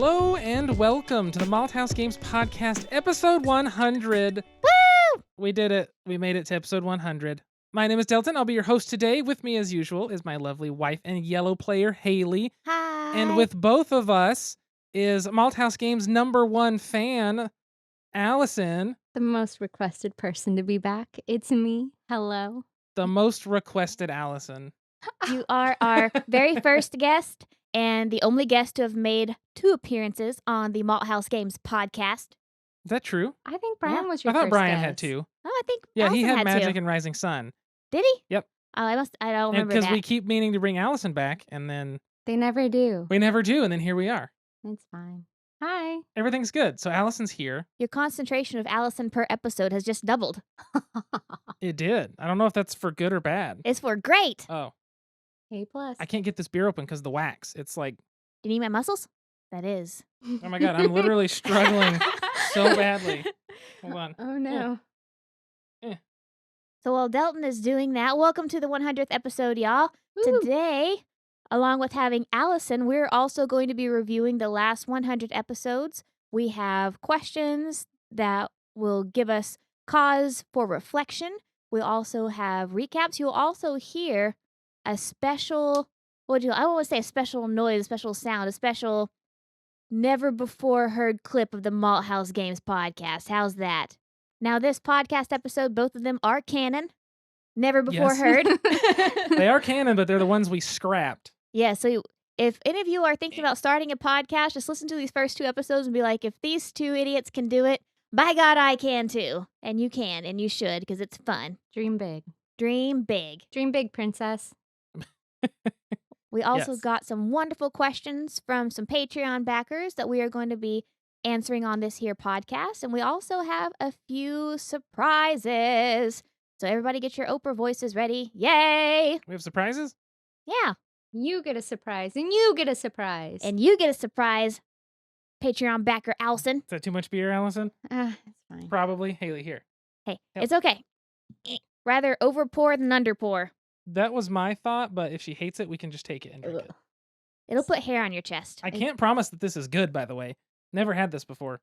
Hello and welcome to the Malthaus Games Podcast, episode 100. Woo! We did it. We made it to episode 100. My name is Delton. I'll be your host today. With me, as usual, is my lovely wife and yellow player, Haley. Hi. And with both of us is Malthaus Games' #1 fan, Allison. The most requested person to be back. It's me. Hello. The most requested Allison. You are our very first guest and the only guest to have made 2 appearances on the Malthaus Games podcast. Is that true? I think Brian Yeah. was your I thought first Brian had guest. 2. Oh, I think Yeah, Allison he had Magic 2. and Rising Sun. Did he? Yep. Oh, I don't remember Because that. we keep meaning to bring Allison back, and then They never do. we never do, and then here we are. It's fine. Hi. Everything's good. So Allison's here. Your concentration of Allison per episode has just doubled. It did. I don't know if that's for good or bad. It's for great. Oh, A+. I can't get this beer open because of the wax. It's like, Do you need my muscles? That is. oh my God, I'm literally struggling so badly. Hold on. Oh no. So while Delton is doing that, welcome to the 100th episode, y'all. Woo. Today, along with having Allison, we're also going to be reviewing the last 100 episodes. We have questions that will give us cause for reflection. We also have recaps. You'll also hear a special, I don't want to say a special noise, a special sound, a special never before heard clip of the Malthaus Games podcast. How's that? Now, this podcast episode, both of them are canon. Never before Yes. heard. They are canon, but they're the ones we scrapped. Yeah, so if any of you are thinking about starting a podcast, just listen to these first 2 episodes and be like, if these 2 idiots can do it, by God, I can too. And you can, and you should, because it's fun. Dream big. Dream big. Dream big, princess. We also Yes. got some wonderful questions from some Patreon backers that we are going to be answering on this here podcast. And we also have a few surprises. So everybody get your Oprah voices ready. Yay! We have surprises? Yeah. You get a surprise, and you get a surprise. And you get a surprise, Patreon backer Allison. Is that too much beer, Allison? It's fine. Probably. Haley, here. Hey, Yep. it's okay. Rather overpour than underpour. That was my thought, but if she hates it, we can just take it and drink it. It'll put hair on your chest. I can't promise that this is good, by the way. Never had this before.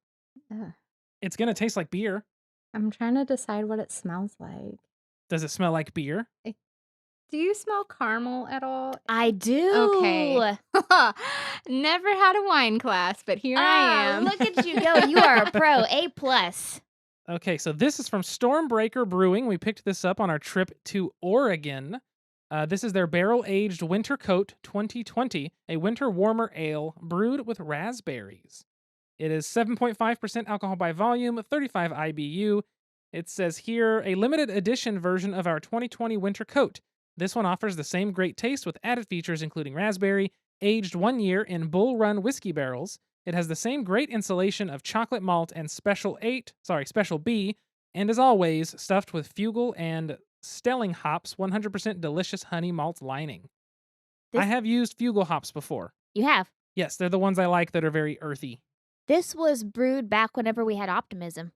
Ugh. It's going to taste like beer. I'm trying to decide what it smells like. Does it smell like beer? Do you smell caramel at all? I do. Okay. Never had a wine class, but here I am. Look at you go. You are a pro. A+. Okay, so this is from Stormbreaker Brewing. We picked this up on our trip to Oregon. This is their barrel-aged Winter Coat 2020, a winter warmer ale brewed with raspberries. It is 7.5% alcohol by volume, 35 IBU. It says here, a limited edition version of our 2020 Winter Coat. This one offers the same great taste with added features including raspberry, aged 1 year in Bull Run whiskey barrels. It has the same great insulation of chocolate malt and Special B, and as always, stuffed with Fugel and Stelling hops, 100% delicious honey malt lining. I have used Fugel hops before. You have. Yes, they're the ones I like that are very earthy. This was brewed back whenever we had Optimism.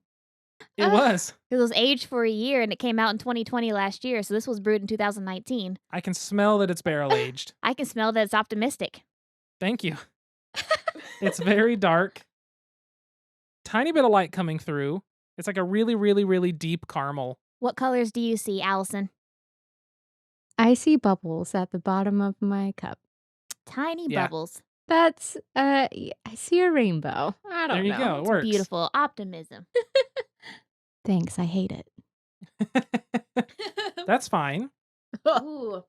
It was. It was aged for a year and it came out in 2020 last year. So this was brewed in 2019. I can smell that it's barrel-aged. I can smell that it's optimistic. Thank you. It's very dark. Tiny bit of light coming through. It's like a really, really, really deep caramel. What colors do you see, Allison? I see bubbles at the bottom of my cup. Tiny Yeah. bubbles. That's, I see a rainbow. I don't There you know. go. It works. Beautiful. Optimism. Thanks, I hate it. That's fine. Ooh.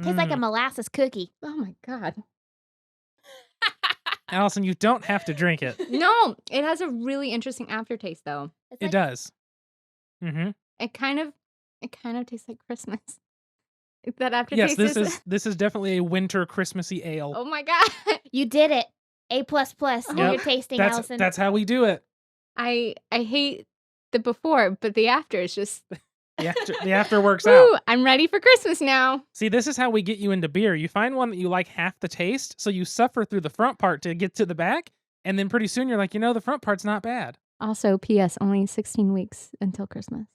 Tastes like a molasses cookie. Oh my God. Allison, you don't have to drink it. No, it has a really interesting aftertaste though. It's It like- does. Mm-hmm. It kind of tastes like Christmas. That Yes, aftertaste this is definitely a winter Christmassy ale. Oh my God. You did it. A++. Yep. You're tasting, Allison. That's how we do it. I hate the before, but the after is just The after works woo, out. I'm ready for Christmas now. See, this is how we get you into beer. You find one that you like half the taste, so you suffer through the front part to get to the back, and then pretty soon you're like, the front part's not bad. Also, P.S. only 16 weeks until Christmas.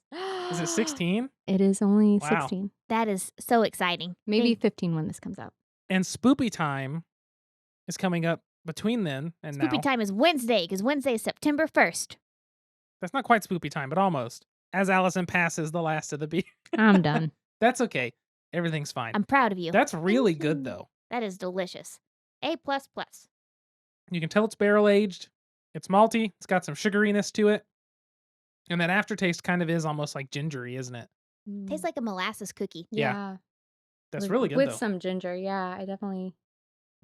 Is it 16? It is only Wow. 16. That is so exciting. Maybe 15 when this comes out. And Spoopy Time is coming up between then and Spoopy now. time is Wednesday, because Wednesday is September 1st. That's not quite spoopy time, but almost. As Allison passes the last of the beer. I'm done. That's okay. Everything's fine. I'm proud of you. That's really good, though. That is delicious. A++. You can tell it's barrel aged. It's malty. It's got some sugariness to it. And that aftertaste kind of is almost like gingery, isn't it? Tastes like a molasses cookie. Yeah. That's With- really good, with though. some ginger. Yeah, I definitely.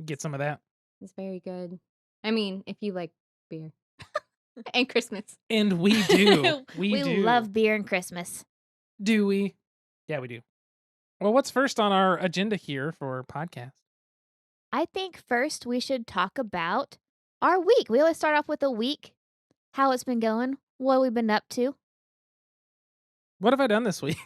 Get some of that. It's very good. I mean, if you like beer and Christmas. And we do. We do. love beer and Christmas. Do we? Yeah, we do. Well, what's first on our agenda here for podcast? I think first we should talk about our week. We always start off with a week, how it's been going, what we've been up to. What have I done this week?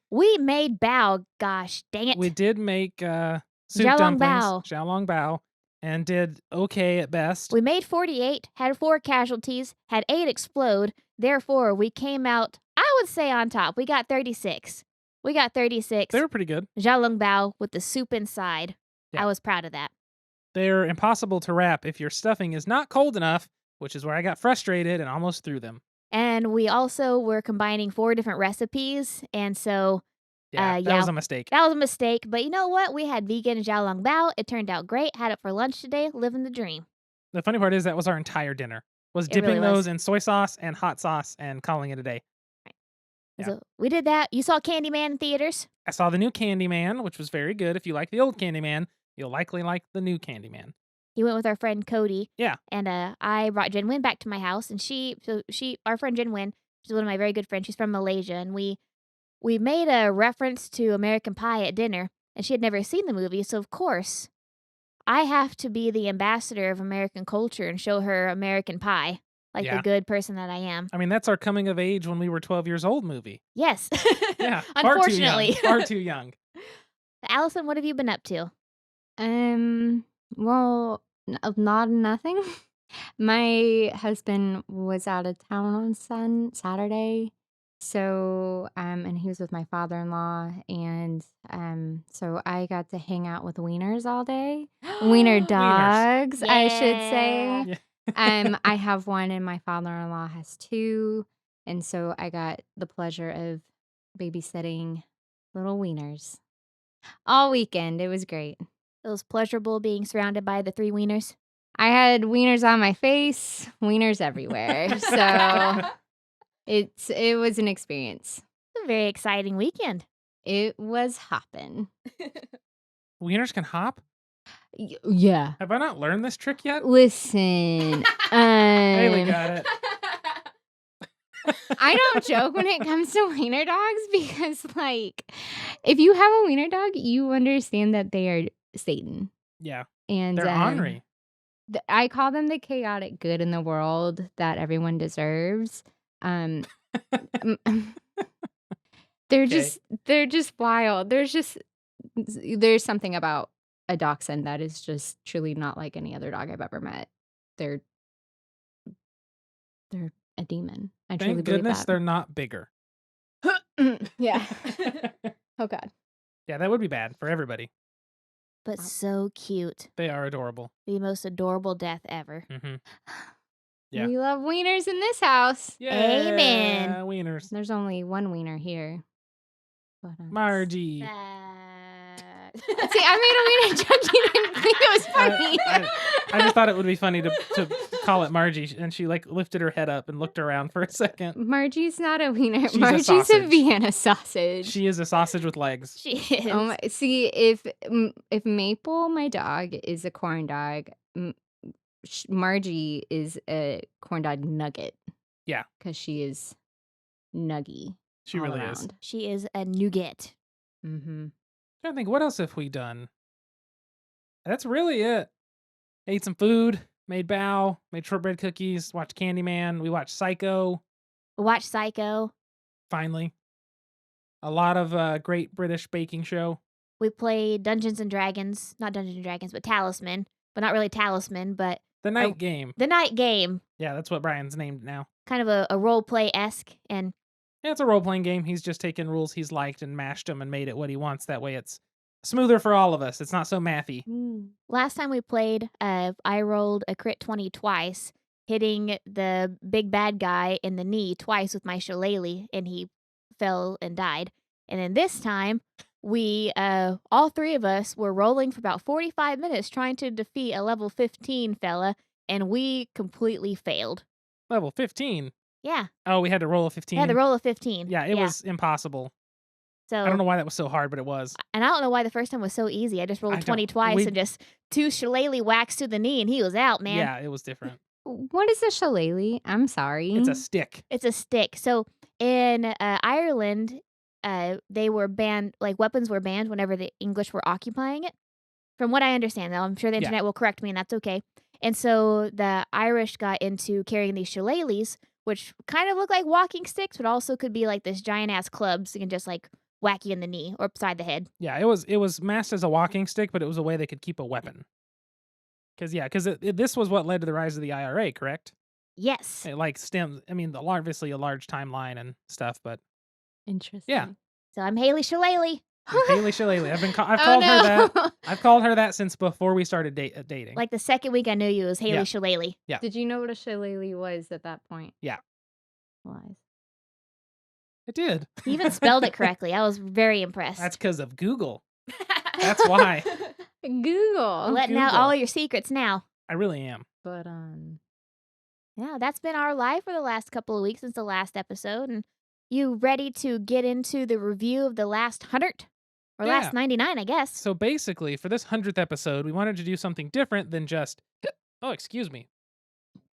We made bao. Gosh, dang it. We did make soup Xiaolong dumplings, bao. xiaolong bao, and did okay at best. We made 48, had 4 casualties, had 8 explode. Therefore, we came out, I would say, on top. We got 36. We got 36. They were pretty good. Xiaolong bao with the soup inside. Yeah. I was proud of that. They're impossible to wrap if your stuffing is not cold enough, which is where I got frustrated and almost threw them. And we also were combining 4 different recipes. And so Yeah, that was a mistake. that was a mistake. But you know what? We had vegan xiaolong bao. It turned out great. Had it for lunch today. Living the dream. The funny part is that was our entire dinner. Was It dipping really was. those in soy sauce and hot sauce and calling it a day. Yeah. So we did that. You saw Candyman in theaters? I saw the new Candyman, which was very good. If you like the old Candyman, you'll likely like the new Candyman. He went with our friend Cody. Yeah. And I brought Jen Win back to my house, and our friend Jen Win, she's one of my very good friends. She's from Malaysia, and we made a reference to American Pie at dinner, and she had never seen the movie, so of course, I have to be the ambassador of American culture and show her American Pie, like Yeah. the good person that I am. I mean, that's our coming of age when we were 12 years old movie. Yes. Yeah. Unfortunately. Far too young. Allison, what have you been up to? Well, nothing. My husband was out of town on Saturday. So, and he was with my father-in-law, and so I got to hang out with wieners all day. Wiener dogs, I should say. Yeah. I have one, and my father-in-law has 2, and so I got the pleasure of babysitting little wieners all weekend. It was great. It was pleasurable being surrounded by the 3 wieners. I had wieners on my face, wieners everywhere. So it was an experience. It's a very exciting weekend. It was hopping. Wieners can hop? Yeah. Have I not learned this trick yet? Listen, Haley got it. I don't joke when it comes to wiener dogs because, like, if you have a wiener dog, you understand that they are Satan. Yeah. And They're ornery. I call them the chaotic good in the world that everyone deserves. They're just wild. There's something about a dachshund that is just truly not like any other dog I've ever met. They're a demon. I truly Thank believe goodness that. they're not bigger. Yeah. Oh God. Yeah, that would be bad for everybody. But so cute. They are adorable. The most adorable death ever. Mm-hmm. Yeah. We love wieners in this house. Yeah, Amen. Wieners. There's only one wiener here. But, Margie. See, I made a wiener joke. You didn't think it was funny. I just thought it would be funny to call it Margie, and she like lifted her head up and looked around for a second. Margie's not a wiener. She's a Margie's a sausage. Vienna sausage. She is a sausage with legs. She is. See, if Maple, my dog, is a corn dog, Margie is a corn dog nugget. Yeah. Because she is nuggy. She all really around. is. She is a nougat. Mm-hmm. I think, what else have we done? That's really it. Ate some food, made bao, made shortbread cookies, watched Candyman. We watched Psycho, Watch Psycho. finally. A lot of great British baking show. We played Dungeons and Dragons. Not Dungeons and Dragons, but Talisman. But not really Talisman, but The night game. the night game. Yeah, that's what Brian's named now. Kind of a role play-esque. And Yeah, it's a role-playing game. He's just taken rules he's liked and mashed them and made it what he wants. That way it's smoother for all of us. It's not so mathy. Last time we played, I rolled a crit 20 twice, hitting the big bad guy in the knee twice with my shillelagh, and he fell and died. And then this time, we, all three of us were rolling for about 45 minutes trying to defeat a level 15 fella, and we completely failed. Level 15. Yeah. Oh, we had to roll a I 15. had to roll a 15. Yeah, it was impossible. So I don't know why that was so hard, but it was. And I don't know why the first time was so easy. I just rolled 20 twice we- and just 2 shillelagh whacks to the knee, and he was out, man. Yeah, it was different. What is a shillelagh? I'm sorry. It's a stick. It's a stick. So in Ireland, they were banned, like weapons were banned whenever the English were occupying it. From what I understand, though, I'm sure the Yeah. internet will correct me, and that's okay. And so the Irish got into carrying these shillelaghs, which kind of look like walking sticks, but also could be like this giant ass club, so you can just like whack you in the knee or upside the head. Yeah, it was masked as a walking stick, but it was a way they could keep a weapon. Because this was what led to the rise of the IRA, correct? Yes. It like stems. I mean, obviously a large timeline and stuff, but Interesting. So I'm Haley Shillelagh. Haley Shillelagh. I've Oh, called her no. that. I've called her that since before we started dating. Like the second week I knew you was Haley Yeah. Shillelagh. Yeah. Did you know what a shillelagh was at that point? Yeah. Lies. It did. He even spelled it correctly. I was very impressed. That's because of Google. That's why. Google. Letting out Google. all your secrets now. I really am. But Yeah, that's been our life for the last couple of weeks since the last episode. And you ready to get into the review of the last 100? Or Yeah. last 99, I guess. So basically, for this 100th episode, we wanted to do something different than just. Oh, excuse me.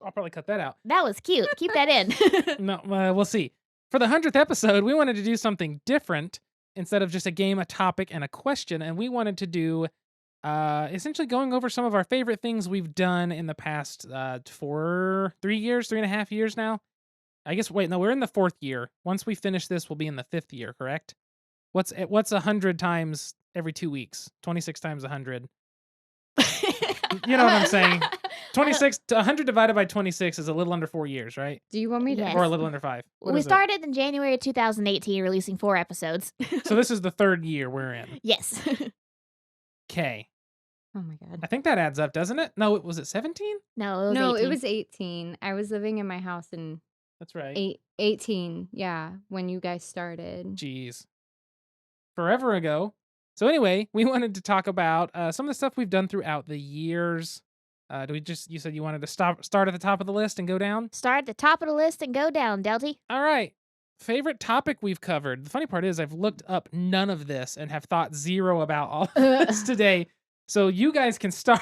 I'll probably cut that out. That was cute. Keep that in. No, we'll see. For the 100th episode, we wanted to do something different instead of just a game, a topic, and a question. And we wanted to do essentially going over some of our favorite things we've done in the past 3.5 years now. I guess, wait, no, we're in the 4th year. Once we finish this, we'll be in the 5th year, correct? What's 100 times every 2 weeks? 26 times 100. You know what I'm saying? 100 divided by 26 is a little under 4 years, right? do you want me to? Yes. Or a little under 5. What We is it? started in January of 2018, releasing 4 episodes. So this is the 3rd year we're in. Yes. Okay. Oh my god. I think that adds up, doesn't it? No, was it 17? No, it was No, 18. it was 18. I was living in my house in That's right. 18. Yeah, when you guys started. Jeez. Forever ago. So anyway, we wanted to talk about some of the stuff we've done throughout the years. You said you wanted to start at the top of the list and go down? Start at the top of the list and go down, Delty. All right. Favorite topic we've covered. The funny part is I've looked up none of this and have thought zero about all of this today. So you guys can start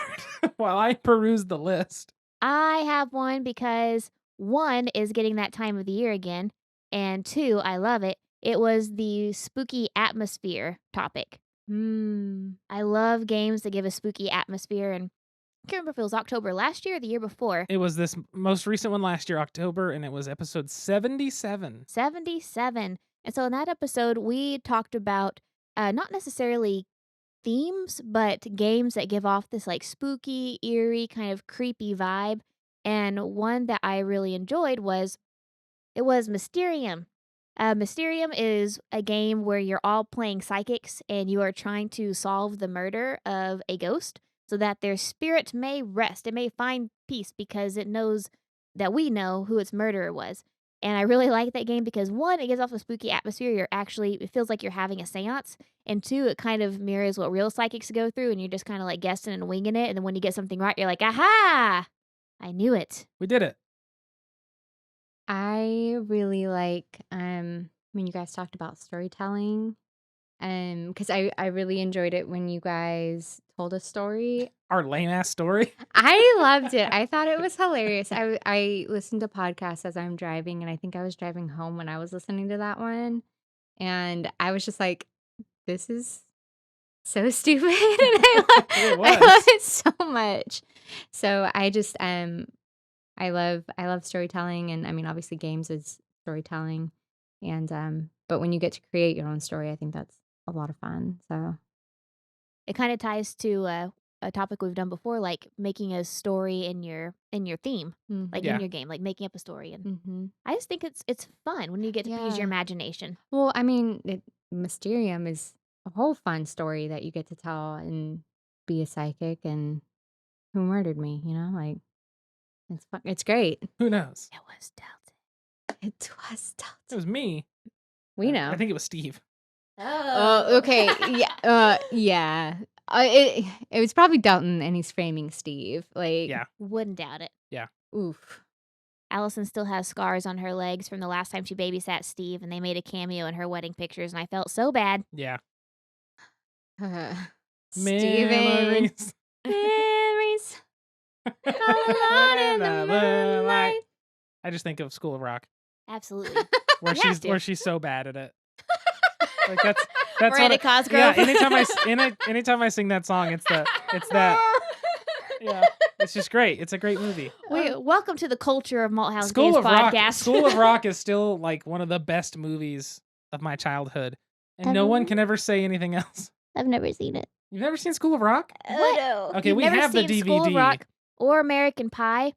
while I peruse the list. I have one because 1 is getting that time of the year again, and 2, I love it. It was the spooky atmosphere topic. I love games that give a spooky atmosphere, and I can't remember if it was October last year or the year before. It was this most recent one last year, October, and it was episode 77. 77. And so in that episode, we talked about not necessarily themes, but games that give off this like spooky, eerie, kind of creepy vibe. And one that I really enjoyed was Mysterium. Mysterium is a game where you're all playing psychics and you are trying to solve the murder of a ghost so that their spirit may rest. It may find peace because it knows that we know who its murderer was. And I really like that game because 1, it gives off a spooky atmosphere. It feels like you're having a seance. And 2, it kind of mirrors what real psychics go through and you're just kind of like guessing and winging it. And then when you get something right, you're like, aha, I knew it. We did it. I really like when you guys talked about storytelling. Because I really enjoyed it when you guys told a story. Our lame ass story. I loved it. I thought it was hilarious. I listened to podcasts as I'm driving, and I think I was driving home when I was listening to that one. And I was just like, this is so stupid. And It I love was. it so much. So I just I love storytelling, and I mean obviously games is storytelling. And but when you get to create your own story, I think that's a lot of fun. So It kind of ties to a topic we've done before, like making a story in your theme, like Yeah. in your game, like making up a story. And mm-hmm. I just think it's fun when you get to use Yeah. your imagination. Well, I mean, Mysterium is a whole fun story that you get to tell and be a psychic and who murdered me, like it's great. Who knows? It was Delta. It was It was me. We I know. think it was Steve. Oh, okay. Yeah. Yeah. It was probably Dalton, and he's framing Steve. Like, Yeah. Wouldn't doubt it. oof. Allison still has scars on her legs from the last time she babysat Steve, and they made a cameo in her wedding pictures, and I felt so bad. Yeah. Steven. Memories. Memories. Alone in the moonlight. I just think of School of Rock, Absolutely. where You have to. she's so bad at it. Like that's Miranda what Cosgrove. Yeah, anytime I sing that song, it's that. Yeah, it's just great. It's a great movie. Welcome to the culture of Malthaus School Games of Rock. podcast. School of Rock is still like one of the best movies of my childhood, and no one can ever say anything else. I've never seen it. You've never seen School of Rock? What? No. Okay, You've we never have the seen School of DVD. Rock or American Pie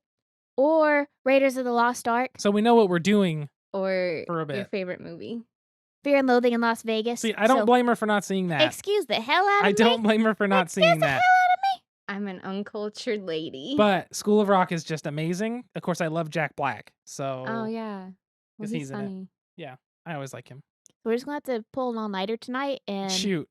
or Raiders of the Lost Ark, So we know what we're doing. Or For a your bit. favorite movie. Fear and Loathing in Las Vegas. See, I don't blame her for not seeing that. Excuse the hell out of me. I don't blame her for not Excuse seeing the that. hell out of me. I'm an uncultured lady. But School of Rock is just amazing. Of course, I love Jack Black, so Oh yeah. Well, 'cause he's he's in it. funny. I always like him. We're just going to have to pull an all-nighter tonight and Shoot.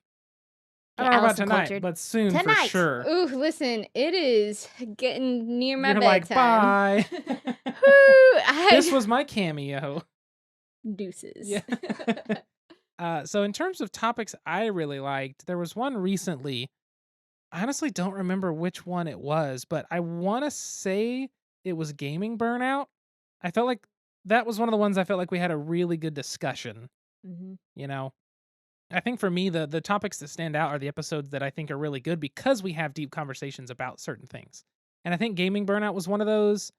I get don't know about Allison tonight, cultured. but soon for Tonight. sure. Ooh, listen, it is getting near my You're like, bedtime. bye. Woo, This was my cameo. deuces. Yeah. So in terms of topics I really liked, there was one recently. I honestly don't remember which one it was, but I want to say it was gaming burnout. I felt like that was one of the ones I felt like we had a really good discussion. Mhm. You know, I think for me, the topics that stand out are the episodes that I think are really good because we have deep conversations about certain things. And I think gaming burnout was one of those.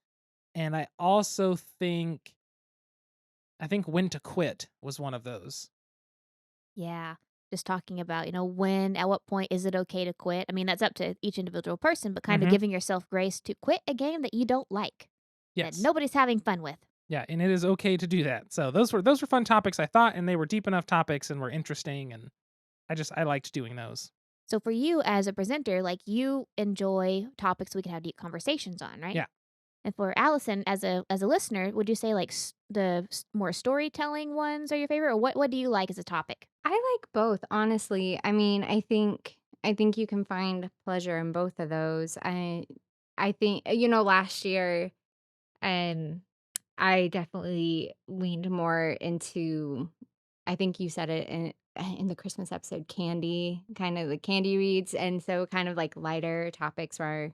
And I also think when to quit was one of those. Yeah. Just talking about, when, at what point is it okay to quit? I mean, that's up to each individual person, but kind of Mhm. giving yourself grace to quit a game that you don't like, Yes. that nobody's having fun with. Yeah, and it is okay to do that. So those were fun topics I thought, and they were deep enough topics and were interesting, and I liked doing those. So for you as a presenter, like you enjoy topics we can have deep conversations on, right? Yeah. And for Allison, as a listener, would you say like more storytelling ones are your favorite, or what do you like as a topic? I like both, honestly. I mean, I think you can find pleasure in both of those. I think last year, I definitely leaned more into. I think you said it in the Christmas episode, candy, kind of the candy reads, and so kind of like lighter topics were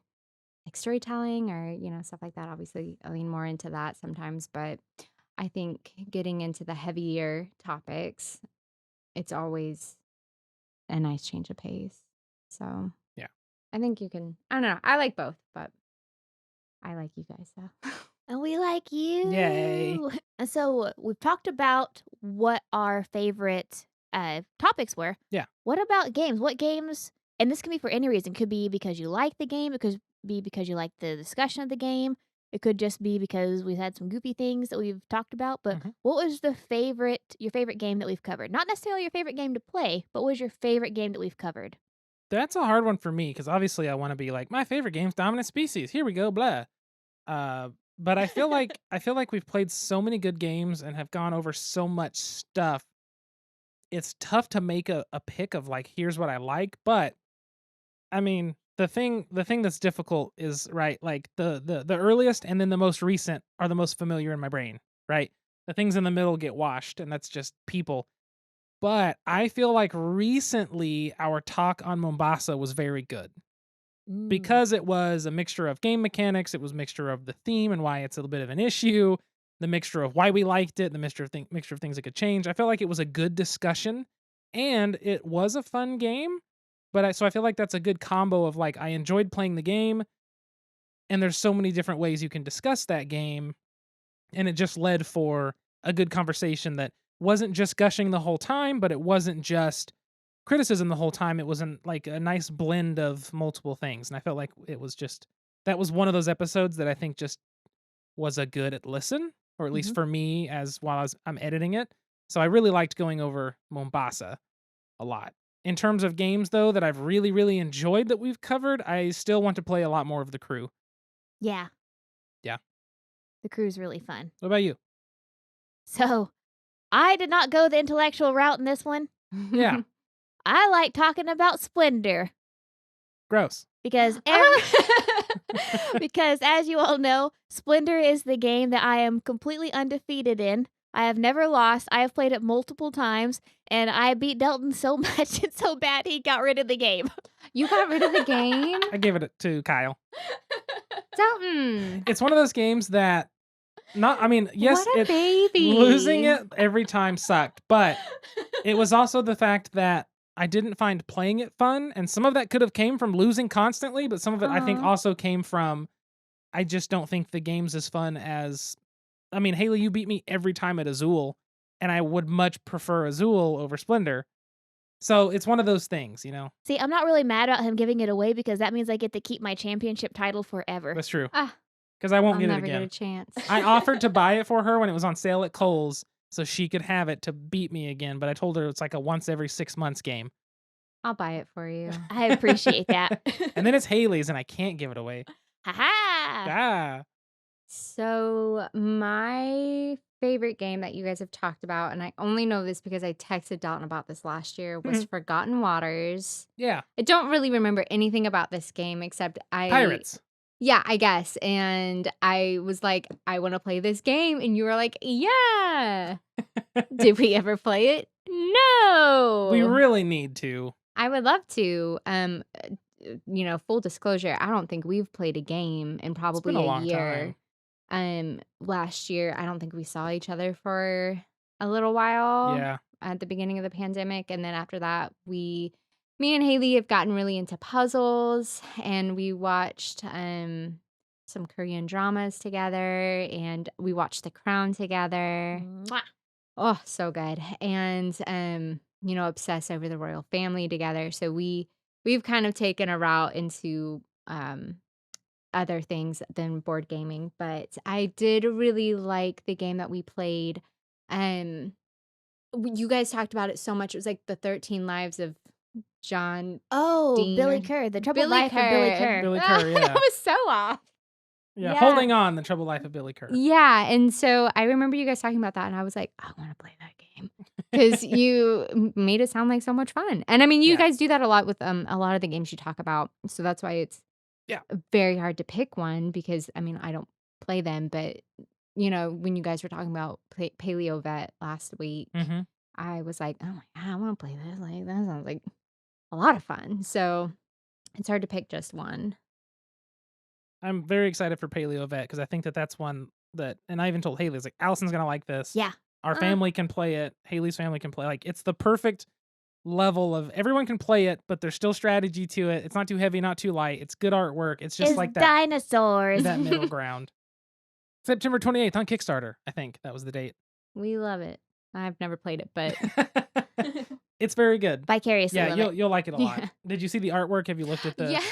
like storytelling or stuff like that. Obviously, I lean more into that sometimes, but I think getting into the heavier topics, it's always a nice change of pace. So Yeah. I think you can. I don't know. I like both, but I like you guys though. And we like you. Yay. And so we've talked about what our favorite topics were. Yeah. What about games? What games, and this can be for any reason, could be because you like the game, it could be because you like the discussion of the game, it could just be because we've had some goofy things that we've talked about, but Mhm. what was your favorite game that we've covered? Not necessarily your favorite game to play, but what was your favorite game that we've covered? That's a hard one for me because obviously I want to be like my favorite game's Dominant Species. Here we go, blah. But I feel like we've played so many good games and have gone over so much stuff. It's tough to make a pick of like here's what I like, but I mean the thing that's difficult is right like the earliest and then the most recent are the most familiar in my brain, right? The things in the middle get washed, and that's just people. But I feel like recently our talk on Mombasa was very good because it was a mixture of game mechanics, it was a mixture of the theme and why it's a little bit of an issue, the mixture of why we liked it, the mixture of things that could change. I felt like it was a good discussion, and it was a fun game. But I feel like that's a good combo of like I enjoyed playing the game, and there's so many different ways you can discuss that game, and it just led for a good conversation that wasn't just gushing the whole time, but it wasn't just criticism the whole time. It was like a nice blend of multiple things, and I felt like it was just that was one of those episodes that I think just was a good listen, or at least Mhm. for me as while I'm editing it. So I really liked going over Mombasa a lot. In terms of games, though, that I've really, really enjoyed that we've covered, I still want to play a lot more of The Crew. Yeah. Yeah. The Crew's really fun. What about you? So, I did not go the intellectual route in this one. Yeah. I like talking about Splendor Gross. because because as you all know, Splendor is the game that I am completely undefeated in. I have never lost. I have played it multiple times, and I beat Delton so much and so bad he got rid of the game. You got rid of the game? I gave it to Kyle. Delton. It's one of those games that yes, What a baby. losing it every time sucked, but it was also the fact that I didn't find playing it fun, and some of that could have came from losing constantly, but some of it I think also came from I just don't think the game's as fun as Haley, you beat me every time at Azul, and I would much prefer Azul over Splendor. So it's one of those things, See, I'm not really mad about him giving it away because that means I get to keep my championship title forever. That's true. Ah, Because I won't I'll get it never get again. a chance. I offered to buy it for her when it was on sale at Kohl's so she could have it to beat me again, but I told her it's like a once every 6 months game. I'll buy it for you. I appreciate that. And then it's Haley's and I can't give it away. Ha-ha! Ah. So my favorite game that you guys have talked about, and I only know this because I texted Dalton about this last year, was Forgotten Waters. Yeah. I don't really remember anything about this game except Pirates. Yeah, I guess. And I was like, I want to play this game. And you were like, yeah. Did we ever play it? No. We really need to. I would love to. Full disclosure, I don't think we've played a game in probably been a a long year. Last year, I don't think we saw each other for a little while. Yeah. At the beginning of the pandemic. And then after that, me and Haley have gotten really into puzzles, and we watched some Korean dramas together, and we watched The Crown together. Mwah. Oh, so good. And obsess over the royal family together. So we've kind of taken a route into other things than board gaming, but I did really like the game that we played. You guys talked about it so much. It was like the 13 Lives of John. Oh, Dean Billy or- Kerr. The Troubled Billy Life of Billy Kerr. Kerr. Billy Kerr, yeah. That was so off. Yeah. Yeah. Holding on, The Troubled Life of Billy Kerr. Yeah, and so I remember you guys talking about that, and I was like, I want to play that game because you made it sound like so much fun. And I mean, you Yeah. guys do that a lot with a lot of the games you talk about, so that's why it's very hard to pick one because I mean I don't play them, but when you guys were talking about PaleoVet last week, Mm-hmm. I was like, oh my god, I want to play this. Like that sounds like a lot of fun. So it's hard to pick just one. I'm very excited for PaleoVet because I think that's one that, and I even told Haley, like, Allison's going to like this. Yeah. Our family can play it. Haley's family can play. Like, it's the perfect level of everyone can play it, but there's still strategy to it. It's not too heavy, not too light. It's good artwork. It's just It's like that, dinosaurs. that middle ground. September 28th on Kickstarter. I think that was the date. We love it. I've never played it, but It's very good. Vicariously Yeah, love you'll it. you'll like it a lot. Yeah. Did you see the artwork? Have you looked at the? yeah.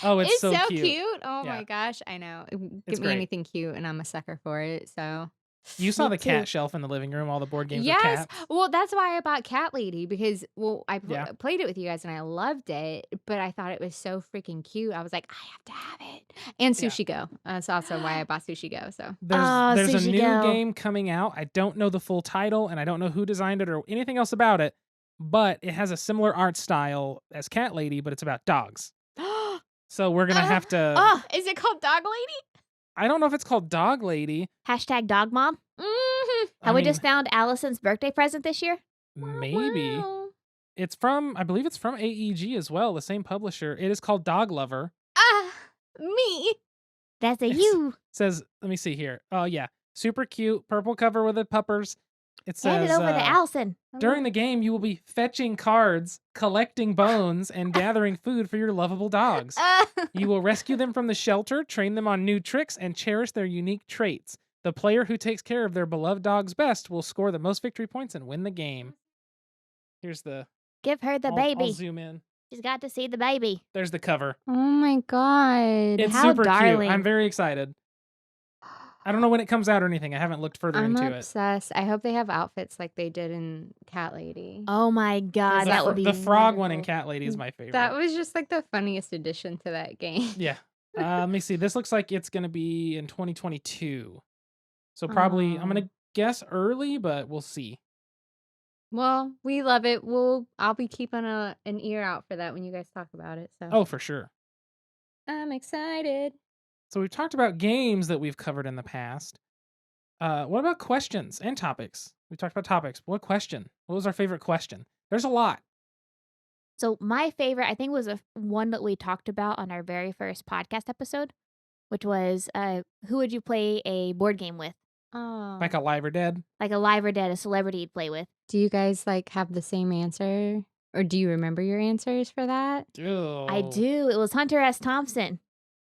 Oh, it's so so cute. Oh Yeah. my gosh, I know. It's Give me great. anything cute, and I'm a sucker for it. So You saw Me the cat too. shelf in the living room, all the board games with yes, cats. well, that's why I bought Cat Lady because I Yeah. played it with you guys and I loved it, but I thought it was so freaking cute. I was like, I have to have it, and Yeah. Sushi Go. That's also why I bought Sushi Go. So There's a Sushi new Go. game coming out. I don't know the full title, and I don't know who designed it or anything else about it, but it has a similar art style as Cat Lady, but it's about dogs. So we're gonna have to. Oh, is it called Dog Lady? I don't know if it's called Dog Lady. Hashtag dog mom. Mm-hmm. Have we just found Allison's birthday present this year? Maybe it's from. I believe it's from AEG as well, the same publisher. It is called Dog Lover. Me. That's a It's- you. Says, let me see here. Oh yeah, super cute purple cover with the puppers. It Hand says it over to Allison. during the game you will be fetching cards, collecting bones, and gathering food for your lovable dogs. You will rescue them from the shelter, train them on new tricks, and cherish their unique traits. The player who takes care of their beloved dogs best will score the most victory points and win the game. Here's the Give her the I'll baby. zoom in. She's got to see the baby. There's the cover. Oh my god. It's How super darling. cute. I'm very excited. I don't know when it comes out or anything. I haven't looked further I'm into it. obsessed. I hope they have outfits like they did in Cat Lady. Oh my god, that would be The frog one in wonderful. Cat Lady is my favorite. That was just like the funniest addition to that game. Yeah. Let me see. This looks like it's going to be in 2022. So probably, I'm going to guess early, but we'll see. Well, we love it. I'll be keeping an ear out for that when you guys talk about it. So Oh, for sure. I'm excited. So we've talked about games that we've covered in the past. What about questions and topics? We talked about topics. What question? What was our favorite question? There's a lot. So my favorite, I think, was one that we talked about on our very first podcast episode, which was who would you play a board game with? Oh. Like Alive or Dead? Like Alive or Dead, a celebrity you'd play with. Do you guys like have the same answer? Or do you remember your answers for that? Oh. I do. It was Hunter S. Thompson.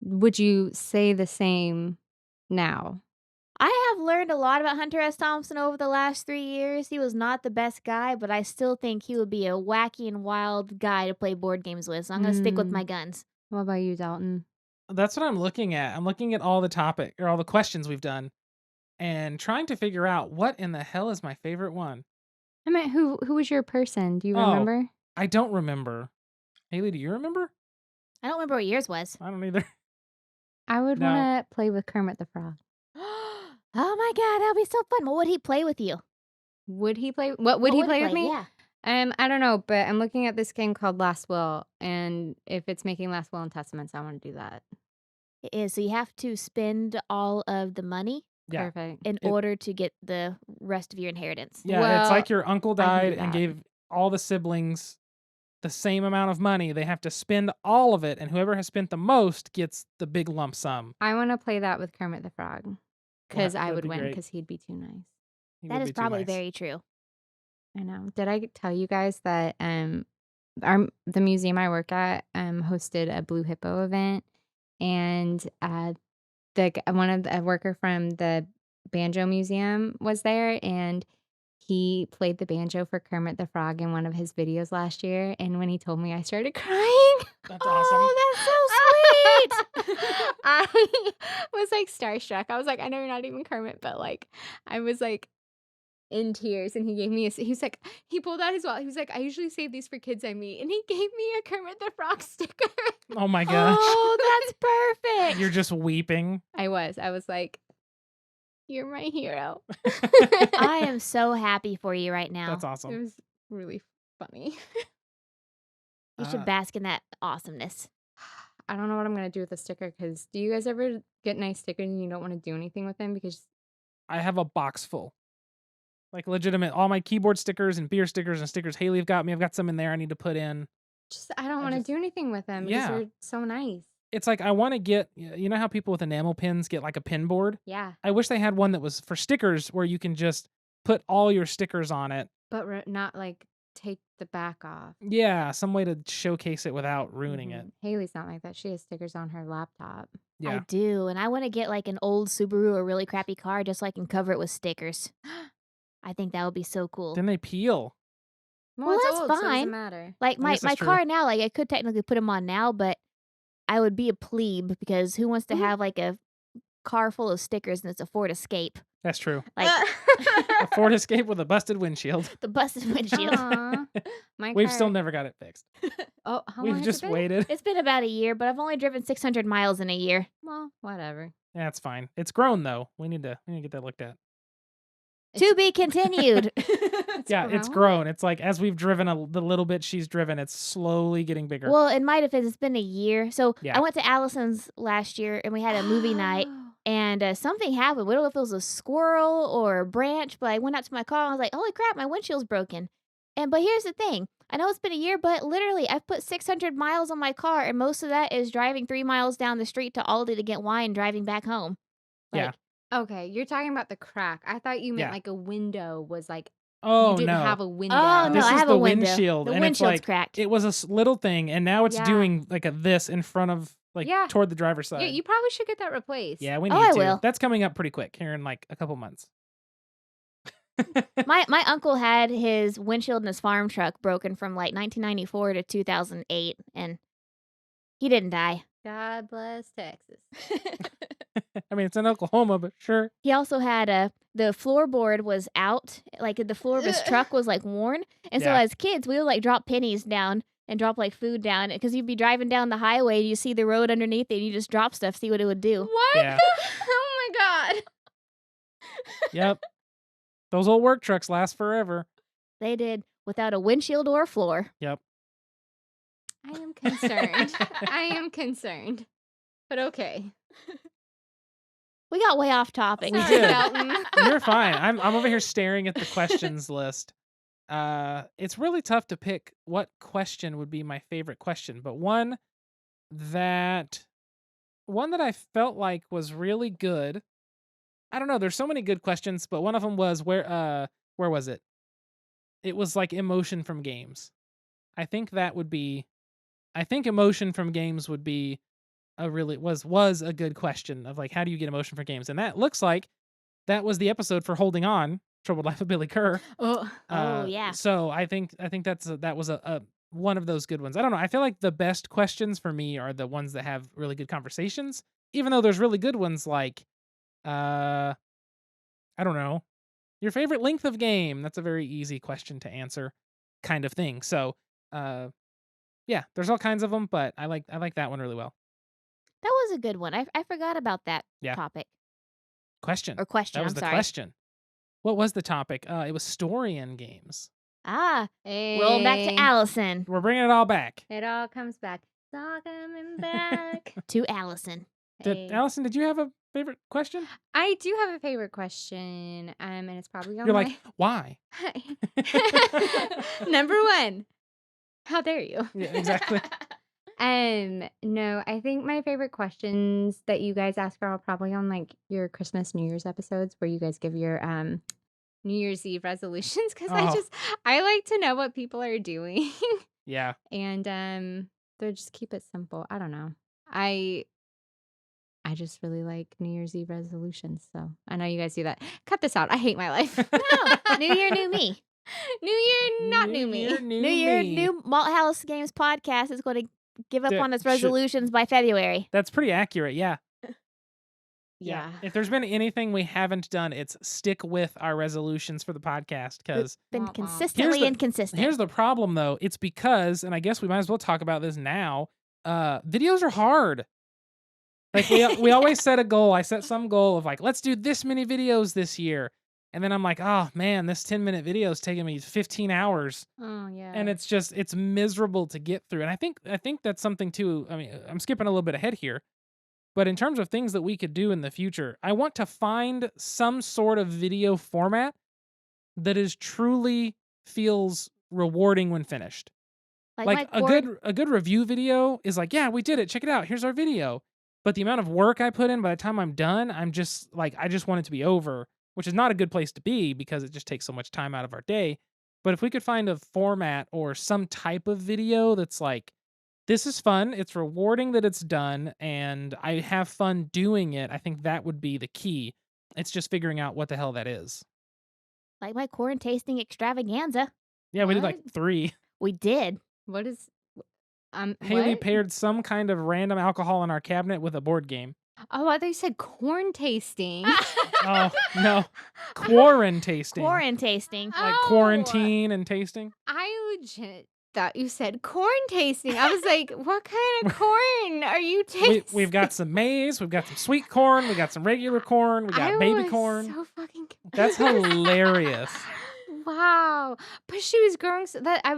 Would you say the same now? I have learned a lot about Hunter S. Thompson over the last 3 years. He was not the best guy, but I still think he would be a wacky and wild guy to play board games with. So I'm going to stick with my guns. What about you, Dalton? That's what I'm looking at. I'm looking at all the questions we've done and trying to figure out what in the hell is my favorite one. I mean, who was your person? Do you remember? I don't remember. Haley, do you remember? I don't remember what yours was. I don't either. I would No. want to play with Kermit the Frog. Oh my god, that'd be so fun. What would he play with you? Would he play? What would he play with me? Yeah. I don't know, but I'm looking at this game called Last Will, and if it's making Last Will and Testaments, I want to do that. It is. So you have to spend all of the money Yeah. Perfect. in order to get the rest of your inheritance. Yeah, it's Well, like your uncle I can died do and that. gave all the siblings the same amount of money. They have to spend all of it, and whoever has spent the most gets the big lump sum. I want to play that with Kermit the Frog because I that'd would be win great. because he'd be too nice. He That would is be too probably nice. very true. I know. Did I tell you guys that the museum I work at hosted a Blue Hippo event, and a worker from the banjo museum was there, and he played the banjo for Kermit the Frog in one of his videos last year. And when he told me, I started crying. That's awesome. Oh, that's so sweet. I was like starstruck. I was like, I know you're not even Kermit, but like, I was like in tears. And he gave me he pulled out his wallet. He was like, I usually save these for kids I meet. And he gave me a Kermit the Frog sticker. Oh my gosh. Oh, that's perfect. You're just weeping. I was like, you're my hero. I am so happy for you right now. That's It awesome. was really funny. You should bask in that awesomeness. I don't know what I'm going to do with the sticker because do you guys ever get nice stickers and you don't want to do anything with them? Because I have a box full. Like legitimate, all my keyboard stickers and beer stickers and stickers Haley got me. I've got some in there I need to put in. I don't want to do anything with them because they're so nice. It's like I want to get, you know how people with enamel pins get like a pin board? Yeah. I wish they had one that was for stickers where you can just put all your stickers on it. But not like take the back off. Yeah, some way to showcase it without ruining it. Haley's not like that. She has stickers on her laptop. Yeah. I do. And I want to get like an old Subaru or a really crappy car just so I can cover it with stickers. I think that would be so cool. Then they peel. Well, it's that's old, so it fine. doesn't matter. Like I my guess that's true. car now, like I could technically put them on now, but I would be a plebe because who wants to have like a car full of stickers and it's a Ford Escape? That's true. Like A Ford Escape with a busted windshield. the busted windshield. Aw. We've still never got it fixed. Oh, how long We've has just it been? waited. It's been about a year, but I've only driven 600 miles in a year. Well, whatever. Yeah, it's fine. It's grown though. We need to get that looked at. To be continued. Yeah, it's grown. It's like as we've driven the little bit she's driven, it's slowly getting bigger. Well, in my defense, it's been a year. So Yeah. I went to Allison's last year and we had a movie night. And something happened. We don't know if it was a squirrel or a branch, but I went out to my car and I was like, holy crap, my windshield's broken. But here's the thing. I know it's been a year, but literally I've put 600 miles on my car and most of that is driving 3 miles down the street to Aldi to get wine, driving back home. Yeah. Like, Okay, you're talking about the crack. I thought you meant Yeah. like a window was like Oh you didn't no. have a window. oh, no, This I is have the a window. windshield, The and it's windshield's like cracked. it was a little thing, and now it's Yeah. doing like a this in front of like Yeah. toward the driver's side. Yeah, you probably should get that replaced. Yeah, we Oh, need I to. will. That's coming up pretty quick here in like a couple months. My uncle had his windshield in his farm truck broken from like 1994 to 2008, and he didn't die. God bless Texas. I mean, it's in Oklahoma, but sure. He also had the floorboard was out, like the floor of his truck was like worn, and so Yeah. as kids we would like drop pennies down and drop like food down because you'd be driving down the highway and you see the road underneath it and you just drop stuff, see what it would do. What? Yeah. Oh my god. Yep. Those old work trucks last forever. They did without a windshield or a floor. Yep. I am concerned. I am concerned. But okay. We got way off topic. Sorry, did. Dalton. You're fine. I'm over here staring at the questions list. It's really tough to pick what question would be my favorite question, but one that I felt like was really good. I don't know, there's so many good questions, but one of them was where was it? It was like emotion from games. I think emotion from games would be was a good question of like how do you get emotion from games? And that looks like that was the episode for Holding On, Troubled Life of Billy Kerr. Oh, yeah. So I think that was a one of those good ones. I don't know. I feel like the best questions for me are the ones that have really good conversations, even though there's really good ones like, I don't know, your favorite length of game. That's a very easy question to answer, kind of thing. So, yeah, there's all kinds of them, but I like that one really well. That was a good one. I forgot about that Yeah. topic Question. or question. That was I'm the sorry. question. What was the topic? It was story in games. Rolling back to Allison. We're bringing it all back. It all comes back. It's all coming back. To Allison. Hey. Allison, did you have a favorite question? I do have a favorite question, and it's probably on You're my... like, why? Number one. How dare you? Yeah, exactly. No, I think my favorite questions that you guys ask are all probably on like your Christmas, New Year's episodes where you guys give your New Year's Eve resolutions because Oh. I like to know what people are doing. Yeah. And they just keep it simple. I don't know. I just really like New Year's Eve resolutions. So I know you guys do that. Cut this out. I hate my life. No, New Year, new me. New Year, not new me. Year, New Year, me. new Malthaus Games podcast is going to give up Dude, on its should- resolutions by February. That's pretty accurate. Yeah. Yeah. If there's been anything we haven't done, it's stick with our resolutions for the podcast because Been Womp womp. consistently the- inconsistent. here's the problem though. It's because, and I guess we might as well talk about this now. Videos are hard. Like we always set a goal. I set some goal of like, let's do this many videos this year. And then I'm like, oh man, this 10-minute video is taking me 15 hours. Oh yeah. And it's miserable to get through. And I think that's something too. I mean, I'm skipping a little bit ahead here. But in terms of things that we could do in the future, I want to find some sort of video format that is truly feels rewarding when finished. Like my cord- a good review video is like, yeah, we did it. Check it out. Here's our video. But the amount of work I put in by the time I'm done, I'm just like, I just want it to be over, which is not a good place to be because it just takes so much time out of our day. But if we could find a format or some type of video that's like, this is fun, it's rewarding that it's done, and I have fun doing it, I think that would be the key. It's just figuring out what the hell that is. like my corn tasting extravaganza. Yeah, we did What? like 3. We did. What is Haley what? paired some kind of random alcohol in our cabinet with a board game. Oh, I thought you said corn tasting. Oh, no. Quarantine tasting. Corn tasting. Like Oh. quarantine and tasting. I legit thought you said corn tasting. I was like, what kind of corn are you tasting? We've got some maize, we've got some sweet corn, we got some regular corn, we got I baby was corn. So fucking. That's hilarious. Wow, but she was growing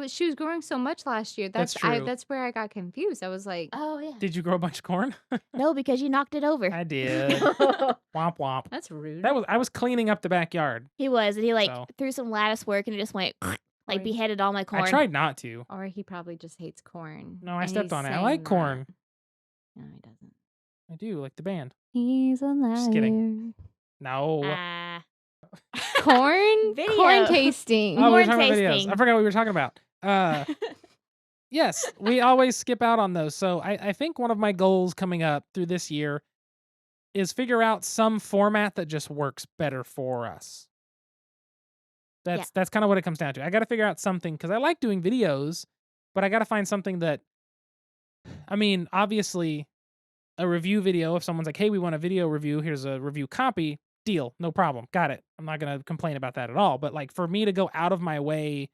she was growing so much last year. That's true. That's where I got confused. I was like, Oh yeah. Did you grow a bunch of corn? No, because you knocked it over. I did. Womp womp. that's rude. I was cleaning up the backyard. He was, and he like So. threw some lattice work, and it just went like Right. beheaded all my corn. I tried not to. Or he probably just hates corn. No, I and stepped he's on it. I saying like that. corn. No, he doesn't. I do, like the band. He's a liar. Just kidding. No. Corn? Video. Corn tasting. Oh, we were corn talking about videos. tasting. I forgot what we were talking about. Yes, we always skip out on those. So I think one of my goals coming up through this year is figure out some format that just works better for us. That's kind of what it comes down to. I got to figure out something because I like doing videos, but I got to find something that, I mean, obviously, a review video, if someone's like, hey, we want a video review, here's a review copy, deal, no problem, got it. I'm not going to complain about that at all. But like for me to go out of my way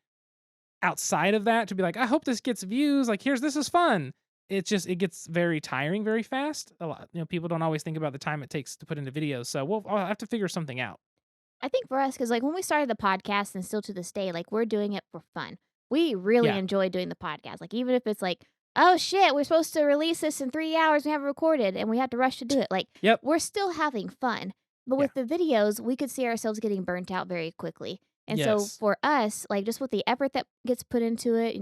outside of that to be like, I hope this gets views, like this is fun. It gets very tiring very fast. A lot, people don't always think about the time it takes to put into videos. So I'll have to figure something out. I think for us, because like when we started the podcast and still to this day, like we're doing it for fun. We really Yeah. enjoy doing the podcast. Like even if it's like, oh shit, we're supposed to release this in 3 hours, we haven't recorded, and we have to rush to do it. Like, Yep. we're still having fun. But with the videos, we could see ourselves getting burnt out very quickly. And so Yes. for us, like just with the effort that gets put into it,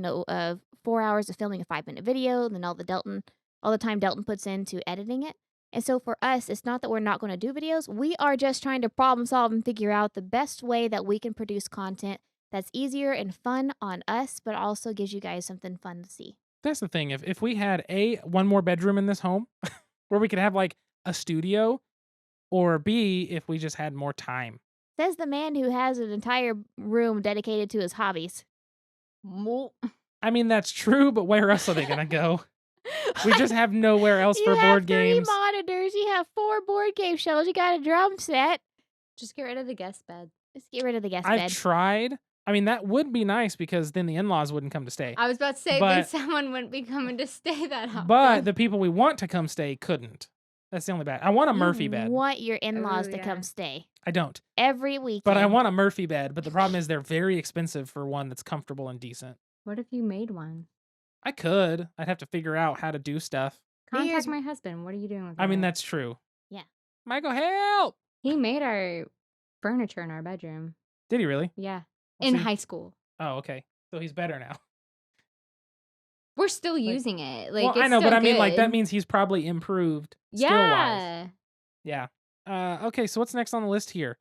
4 hours of filming a 5-minute video, then all the time Delton puts into editing it. And so for us, it's not that we're not going to do videos. We are just trying to problem solve and figure out the best way that we can produce content that's easier and fun on us, but also gives you guys something fun to see. That's the thing. If we had one more bedroom in this home where we could have like a studio, or B, if we just had more time. Says the man who has an entire room dedicated to his hobbies. I mean, that's true, but where else are they going to go? We just have nowhere else for board games. You have 3 monitors. You have 4 board game shelves. You got a drum set. Just get rid of the guest bed. Just get rid of the guest bed. I've tried. I mean, that would be nice because then the in-laws wouldn't come to stay. I was about to say, then someone wouldn't be coming to stay that often. But the people we want to come stay couldn't. That's the only bad. I want a Murphy bed. You want your in-laws to come stay. I don't. Every weekend. But I want a Murphy bed. But the problem is they're very expensive for one that's comfortable and decent. What if you made one? I could. I'd have to figure out how to do stuff. Contact my husband. What are you doing with I mean, that? that's true. Yeah. Michael, help! He made our furniture in our bedroom. Did he really? Yeah. Well, in see- high school. Oh, okay. So he's better now. We're still using it. Like, well, it's I know, but still I mean, like, that good. means he's probably improved skill-wise. Yeah. Yeah. Okay, so what's next on the list here?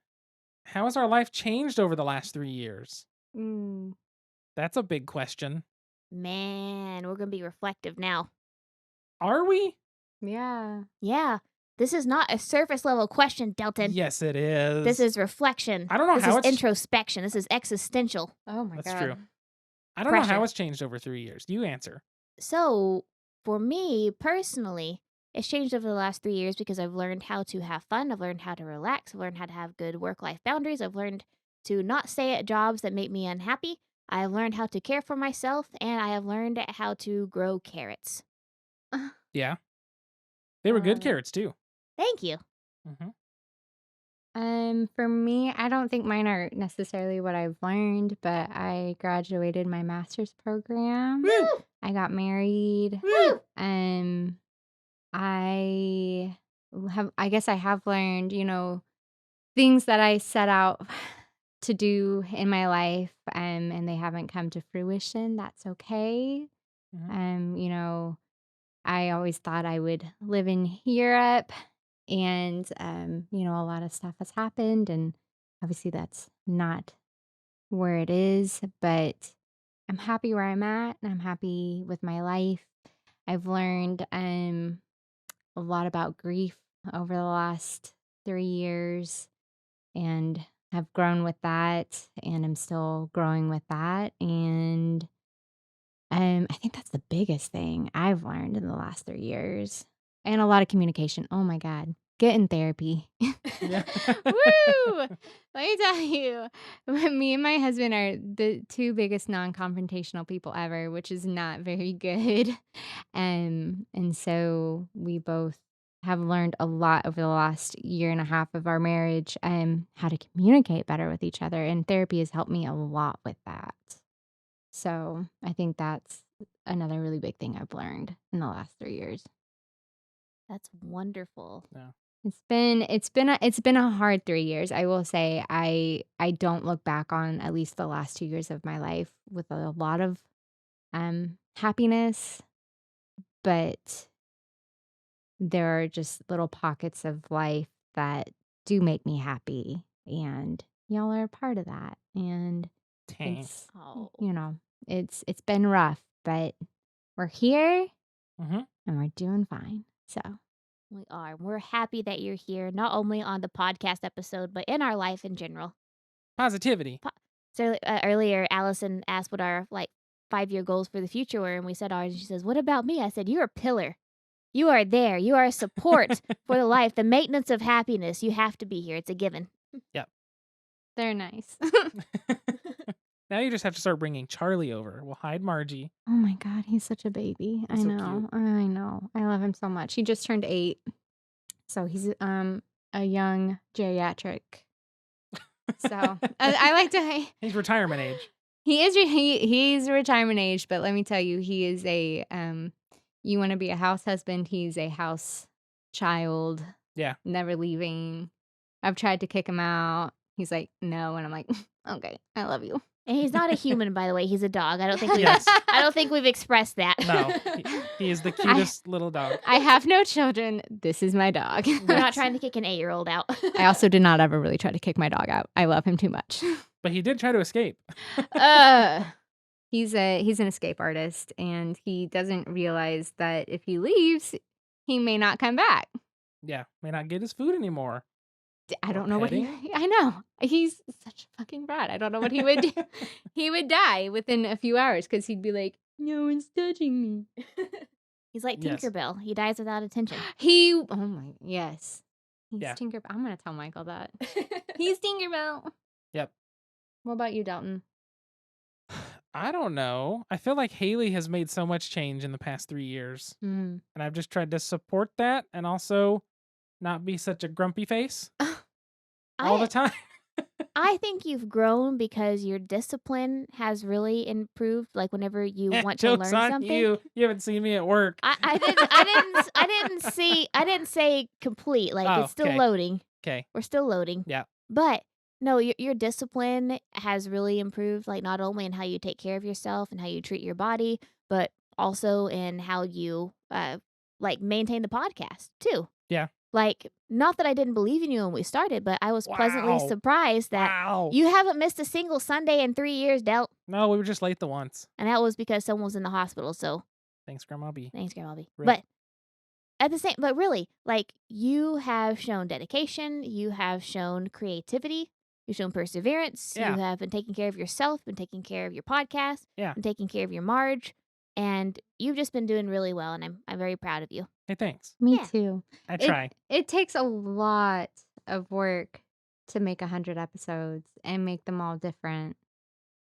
How has our life changed over the last 3 years? Mm. That's a big question. Man, we're going to be reflective now. Are we? Yeah. Yeah. This is not a surface level question, Delton. Yes, it is. This is reflection. I don't know this how is it's... introspection. This is existential. Oh my That's God. true. I don't know Pressure. how it's changed over 3 years. You answer. So, for me personally, it's changed over the last 3 years because I've learned how to have fun. I've learned how to relax. I've learned how to have good work-life boundaries. I've learned to not stay at jobs that make me unhappy. I have learned how to care for myself, and I have learned how to grow carrots. Yeah. They were good Love it. carrots, too. Thank you. Mm-hmm. For me, I don't think mine are necessarily what I've learned, but I graduated my master's program. Woo! I got married. Woo! I guess I have learned, things that I set out to do in my life, and they haven't come to fruition. That's okay. Mhm. I always thought I would live in Europe, and a lot of stuff has happened, and obviously that's not where it is, but I'm happy where I'm at, and I'm happy with my life. I've learned a lot about grief over the last 3 years, and have grown with that, and I'm still growing with that, and I think that's the biggest thing I've learned in the last 3 years. And a lot of communication. Oh my God. Get in therapy. Yeah. Woo! Let me tell you, me and my husband are the 2 biggest non-confrontational people ever, which is not very good. And so we both have learned a lot over the last year and a half of our marriage, how to communicate better with each other. And therapy has helped me a lot with that. So I think that's another really big thing I've learned in the last 3 years. That's wonderful. Yeah. It's been a hard 3 years. I will say I don't look back on at least the last 2 years of my life with a lot of happiness, but there are just little pockets of life that do make me happy, and y'all are a part of that. And Dang. it's Oh. it's been rough, but we're here Mhm. and we're doing fine. So We are. We're happy that you're here, not only on the podcast episode, but in our life in general. Positivity. So earlier, Allison asked what our 5-year goals for the future were, and we said ours. And she says, "What about me?" I said, "You're a pillar. You are there. You are a support for the life, the maintenance of happiness. You have to be here. It's a given. They're nice. Now you just have to start bringing Charlie over. We'll hide Margie. Oh my God, he's such a baby. He's I so know. cute. I know. I love him so much. He just turned 8. So he's a young geriatric. So I like to He's retirement age. he's retirement age, but let me tell you, he is a you want to be a house husband, he's a house child. Yeah. Never leaving. I've tried to kick him out. He's like, no, and I'm like, okay, I love you. And he's not a human, by the way. He's a dog. I don't think Yes. I don't think we've expressed that. No, he is the cutest little dog. I have no children. This is my dog. We're not trying to kick an 8-year-old out. I also did not ever really try to kick my dog out. I love him too much. But he did try to escape. He's an escape artist, and he doesn't realize that if he leaves, he may not come back. Yeah, may not get his food anymore. I Or don't know what petting? I know. He's such a fucking brat. I don't know what he would do. He would die within a few hours because he'd be like, no one's touching me. He's like Yes. Tinkerbell. He dies without attention. Oh my, yes. He's Yeah. Tinkerbell. I'm going to tell Michael that. He's Tinkerbell. Yep. What about you, Dalton? I don't know. I feel like Haley has made so much change in the past 3 years. Mm. And I've just tried to support that and also not be such a grumpy face all the time. I think you've grown because your discipline has really improved. Like whenever you want to Joke's learn on something. you. You haven't seen me at work. I didn't say complete. Like Oh, it's still okay. loading. Okay. We're still loading. Yeah. But no, your discipline has really improved. Like not only in how you take care of yourself and how you treat your body, but also in how you like maintain the podcast too. Yeah. Like not that I didn't believe in you when we started, but I was pleasantly Wow. surprised that Wow. you haven't missed a single Sunday in 3 years, Delt. No, we were just late the once. And that was because someone was in the hospital. So Thanks, Grandma B. thanks, Grandma B. Rip. But at the same, but really, like you have shown dedication, you have shown creativity, you've shown perseverance. Yeah. You have been taking care of yourself, been taking care of your podcast, Yeah. been taking care of your Marge, and you've just been doing really well. And I'm very proud of you. Hey, thanks. Me Yeah. too. I try. It takes a lot of work to make 100 episodes and make them all different.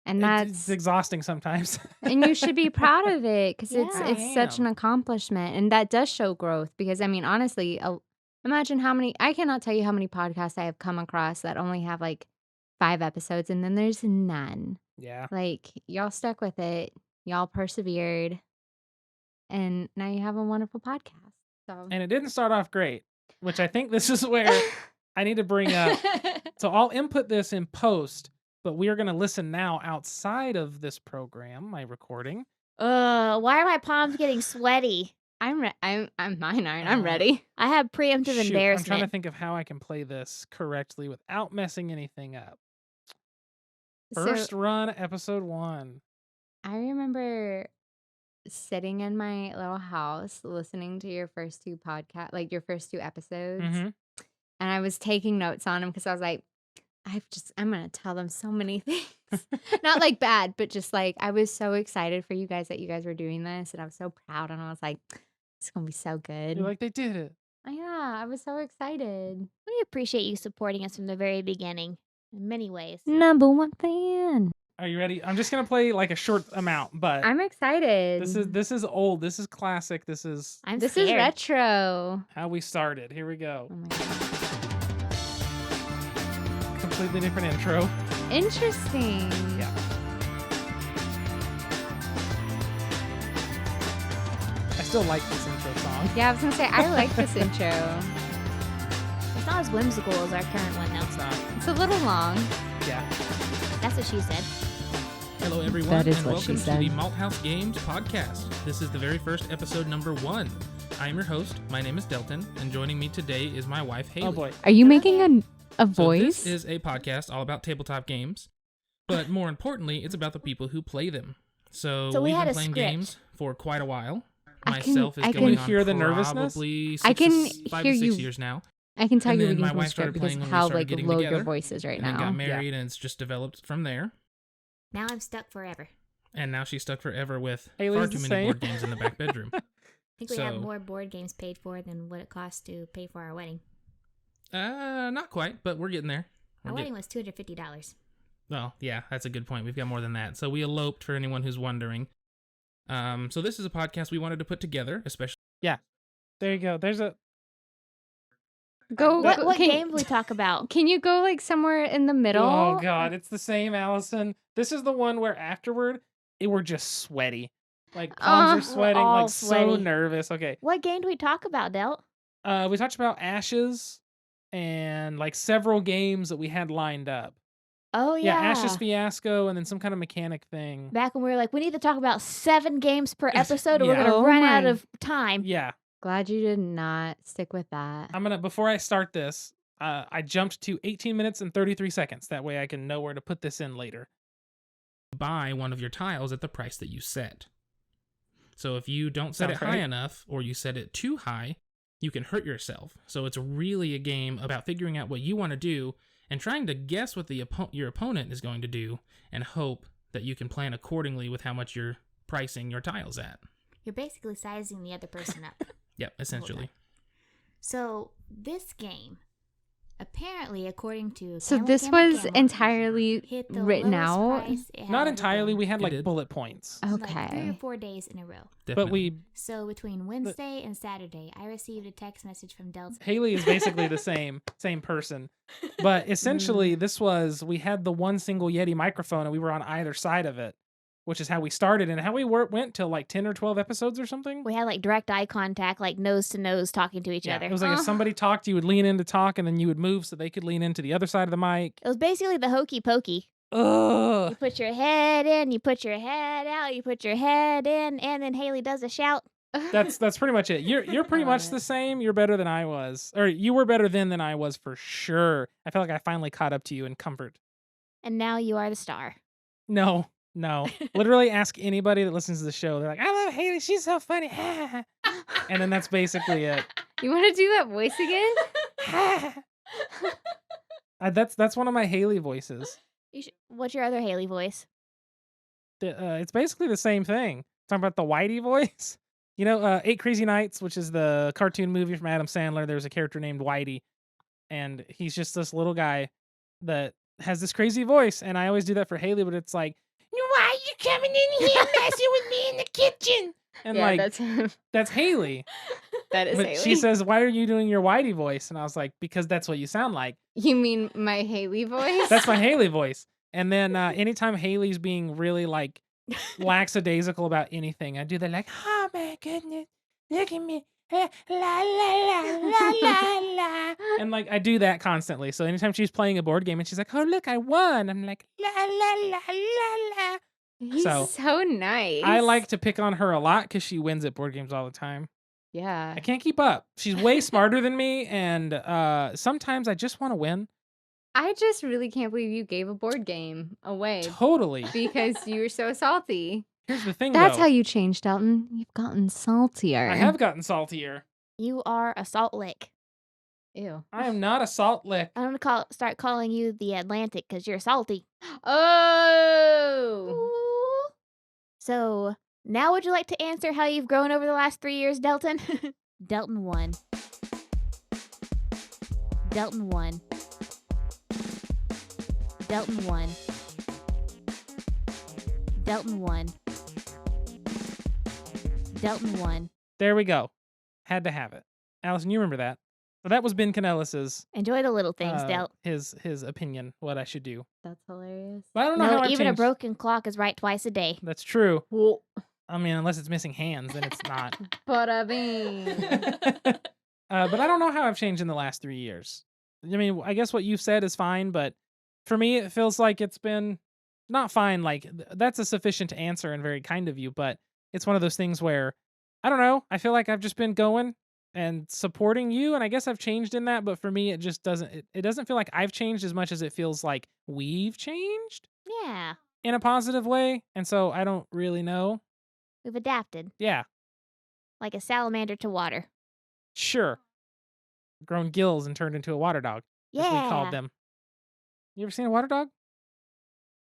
And It's exhausting sometimes. and you should be proud of it because Yeah, it's such an accomplishment, and that does show growth. Because I mean, honestly, imagine I cannot tell you how many podcasts I have come across that only have like 5 episodes, and then there's none. Yeah. Like y'all stuck with it, y'all persevered, and now you have a wonderful podcast. So And it didn't start off great, which I think this is where I need to bring up. So I'll input this in post, but we are going to listen now outside of this program, my recording. Why are my palms getting sweaty? I'm mine aren't. I'm ready. I have preemptive Shoot, I'm embarrassment. trying to think of how I can play this correctly without messing anything up. First run, episode 1. I remember sitting in my little house listening to your first 2 podcasts, like your first 2 episodes, Mhm. and I was taking notes on them because I was like, I'm gonna tell them so many things. Not like bad, but just like I was so excited for you guys that you guys were doing this, and I was so proud, and I was like, it's gonna be so good. You're like, they did it. Yeah, I was so excited. We appreciate you supporting us from the very beginning in many ways. Number 1 fan. Are you ready? I'm just going to play like a short amount, but I'm excited. this is old. This is classic. This is I'm This scared. is retro. how we started. Here we go. Oh my god. Completely different intro. Interesting. Yeah. I still like this intro song. Yeah, I was gonna say I like this intro. It's not as whimsical as our current one, though. It's not. It's a little long. Yeah. That's what she said. Hello, everyone, That is and what she welcome to the said. Malthaus Games podcast. This is the very first episode, number 1. I am your host. My name is Delton, and joining me today is my wife, Haley. Oh boy. Are you making a So voice? this is a podcast all about tabletop games, but more importantly, it's about the people who play them. So So we we've had been a playing script. games for quite a while. I can- Myself is I going can on hear the nervousness. probably I can 5 hear to 6 you- years now. I can tell and you're then reading my from the wife started script because playing when we how started like getting low your together, voice is right and then now. got married, and it's just developed from there. Now I'm stuck forever. And now she's stuck forever with Haley's far the too many same. board games in the back bedroom. think we have more board games paid for than what it cost to pay for our wedding. Not quite, but we're getting there. Our wedding was $250. Well, yeah, that's a good point. We've got more than that. So we eloped, for anyone who's wondering. So this is a podcast we wanted to put together, especially. Yeah. There you go. There's a. What game do we talk about? Can you go like somewhere in the middle? Oh God, it's the same, Allison. This is the one where afterward, we're just sweaty. Like palms are sweating, all like sweaty. so nervous. Okay. What game do we talk about, Delt? We talked about Ashes and like several games that we had lined up. Oh, yeah. Ashes Fiasco and then some kind of mechanic thing. Back when we were like, we need to talk about 7 games per episode or we're going to run out of time. Yeah. Glad you did not stick with that. Before I start this, I jumped to 18 minutes and 33 seconds. That way I can know where to put this in later. Buy one of your tiles at the price that you set. So if you don't set Sounds it high right. enough or you set it too high, you can hurt yourself. So it's really a game about figuring out what you want to do and trying to guess what your opponent is going to do and hope that you can plan accordingly with how much you're pricing your tiles at. You're basically sizing the other person up. Yep, essentially. So this game, apparently, according to So Camel, this Camel, was Camel, entirely hit the written lowest out? price it had Not ever entirely. been. We had It like did. bullet points. Like 3 or Okay. 4 days in a row. But Definitely. So between Wednesday and Saturday, I received a text message from Delta. Haley is basically the same person. But essentially, we had the one single Yeti microphone and we were on either side of it, which is how we started and how we went till like 10 or 12 episodes or something. We had like direct eye contact, like nose to nose, talking to each other. It was like if somebody talked, you would lean in to talk and then you would move so they could lean into the other side of the mic. It was basically the hokey pokey. Ugh. You put your head in, you put your head out, you put your head in, and then Haley does a shout. That's pretty much it. You're pretty love much it. the same. You're better than I was. Or you were better then than I was for sure. I feel like I finally caught up to you in comfort. And now you are the star. No. Literally ask anybody that listens to the show. They're like, I love Haley. She's so funny. And then that's basically it. You want to do that voice again? That's one of my Haley voices. What's your other Haley voice? It's basically the same thing. Talking about the Whitey voice. You know, 8 Crazy Nights, which is the cartoon movie from Adam Sandler. There's a character named Whitey. And he's just this little guy that has this crazy voice. And I always do that for Haley, but it's like, why are you coming in here messing with me in the kitchen? And yeah, like, that's him. that's Haley. That is But Haley. she says, why are you doing your Whitey voice? And I was like, because that's what you sound like. You mean my Haley voice? That's my Haley voice. And then anytime Haley's being really like lackadaisical about anything, I do that like, oh my goodness, look at me. La la la la la la. And like I do that constantly. So anytime she's playing a board game and she's like, oh look, I won. I'm like, la la la la la. He's so nice. I like to pick on her a lot because she wins at board games all the time. Yeah. I can't keep up. She's way smarter than me, and sometimes I just want to win. I just really can't believe you gave a board game away Totally. because you were so salty. Here's the thing, That's though. how you changed, Dalton. You've gotten saltier. I have gotten saltier. You are a salt lick. Ew. I am not a salt lick. I'm gonna start calling you the Atlantic because you're salty. Oh. Ooh. So now, would you like to answer how you've grown over the last 3 years, Delton? Delton 1. Delton 1. Delton 1. Delton 1. Delton 1. There we go. Had to have it. Allison, you remember that. So that was Ben Canellis's Enjoy the little things, Delt. his opinion, what I should do. That's hilarious. But I don't know No, how I've even a changed. broken clock is right twice a day. That's true. Well, I mean, unless it's missing hands, then it's not. bada bing. But I don't know how I've changed in the last 3 years. I mean, I guess what you've said is fine, but for me, it feels like it's been not fine. Like, that's a sufficient answer and very kind of you, but it's one of those things where, I don't know, I feel like I've just been going and supporting you, and I guess I've changed in that, but for me, it just doesn't, it doesn't feel like I've changed as much as it feels like we've changed Yeah, in a positive way, and so I don't really know. we've adapted Yeah, like a salamander to water. sure. Grown gills and turned into a water dog, as we Yeah. called them. You ever seen a water dog?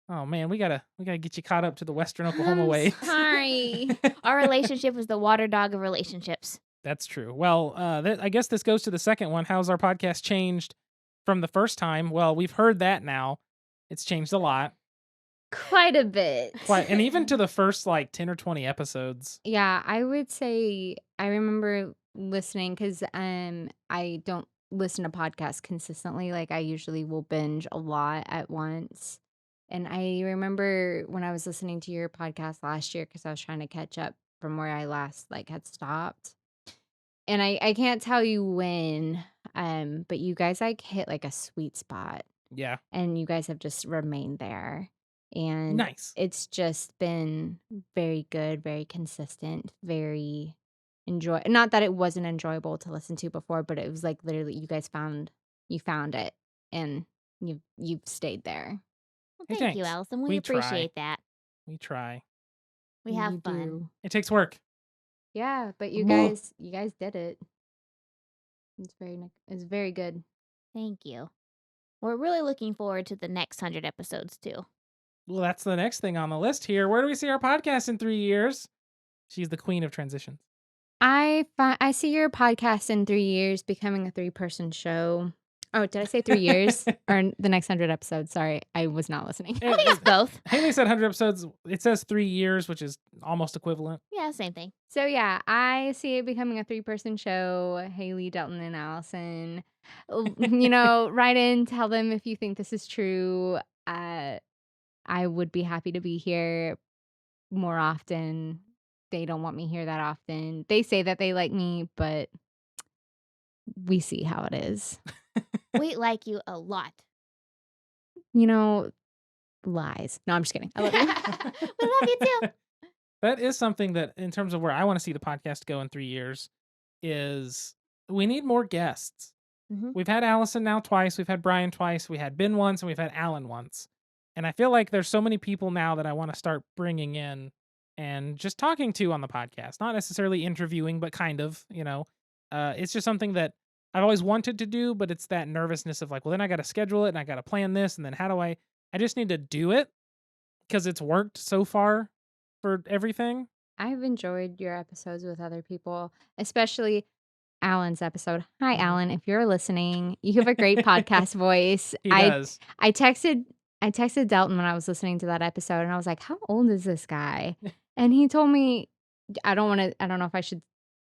Oh man, we gotta get you caught up to the Western Oklahoma I'm way. sorry. Our relationship was the water dog of relationships. That's true. Well, I guess this goes to the second one. How's our podcast changed from the first time? Well, we've heard that now. It's changed a lot. Quite a bit. And even to the first like 10 or 20 episodes. Yeah, I would say I remember listening because I don't listen to podcasts consistently. Like I usually will binge a lot at once. And I remember when I was listening to your podcast last year because I was trying to catch up from where I last like had stopped. And I can't tell you when, but you guys like hit like a sweet spot Yeah. and you guys have just remained there. And Nice. it's just been very good, very consistent, very not that it wasn't enjoyable to listen to before, but it was like literally you found it and you've stayed there. Well, Hey, thank you, thanks. Allison. We We try. appreciate that. We try. We have You fun. do. It takes work. Yeah, but you Mwah. guys did it. It's very good. Thank you. We're really looking forward to the next 100 episodes, too. Well, that's the next thing on the list here. Where do we see our podcast in 3 years? She's the queen of transitions. I see your podcast in 3 years becoming a 3-person show. Oh, did I say 3 years or the next 100 episodes? Sorry, I was not listening. I think it's both. Haley said 100 episodes. It says 3 years, which is almost equivalent. Yeah, same thing. So yeah, I see it becoming a 3-person show. Haley, Delton, and Allison. Write in, tell them if you think this is true. I would be happy to be here more often. They don't want me here that often. They say that they like me, but we see how it is. We like you a lot. Lies. No, I'm just kidding. I love you. We love you too. That is something that, in terms of where I want to see the podcast go in 3 years, is we need more guests. Mhm. We've had Allison now twice. We've had Brian twice. We had Ben once, and we've had Alan once. And I feel like there's so many people now that I want to start bringing in and just talking to on the podcast. Not necessarily interviewing, but kind of, It's just something that I've always wanted to do, but it's that nervousness of like, well, then I got to schedule it and I got to plan this. And then how do I just need to do it because it's worked so far for everything. I've enjoyed your episodes with other people, especially Alan's episode. Hi, Alan. If you're listening, you have a great podcast voice. He does. I texted Delton when I was listening to that episode, and I was like, "How old is this guy?" And he told me, I don't know if I should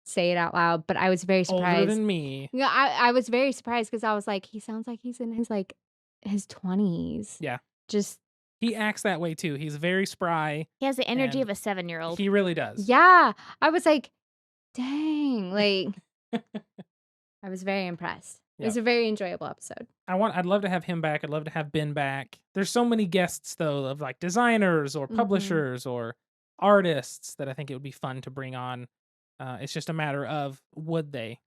say it out loud, but I was very surprised. Older than me. Yeah, I was very surprised because I was like, he sounds like he's in his 20s. Yeah. Just He acts that way too. He's very spry. He has the energy And of a 7-year-old. He really does. yeah. I was like, dang, I was very impressed. It was a very enjoyable episode. I'd love to have him back. I'd love to have Ben back. There's so many guests though of like designers or publishers or artists that I think it would be fun to bring on. It's just a matter of would they?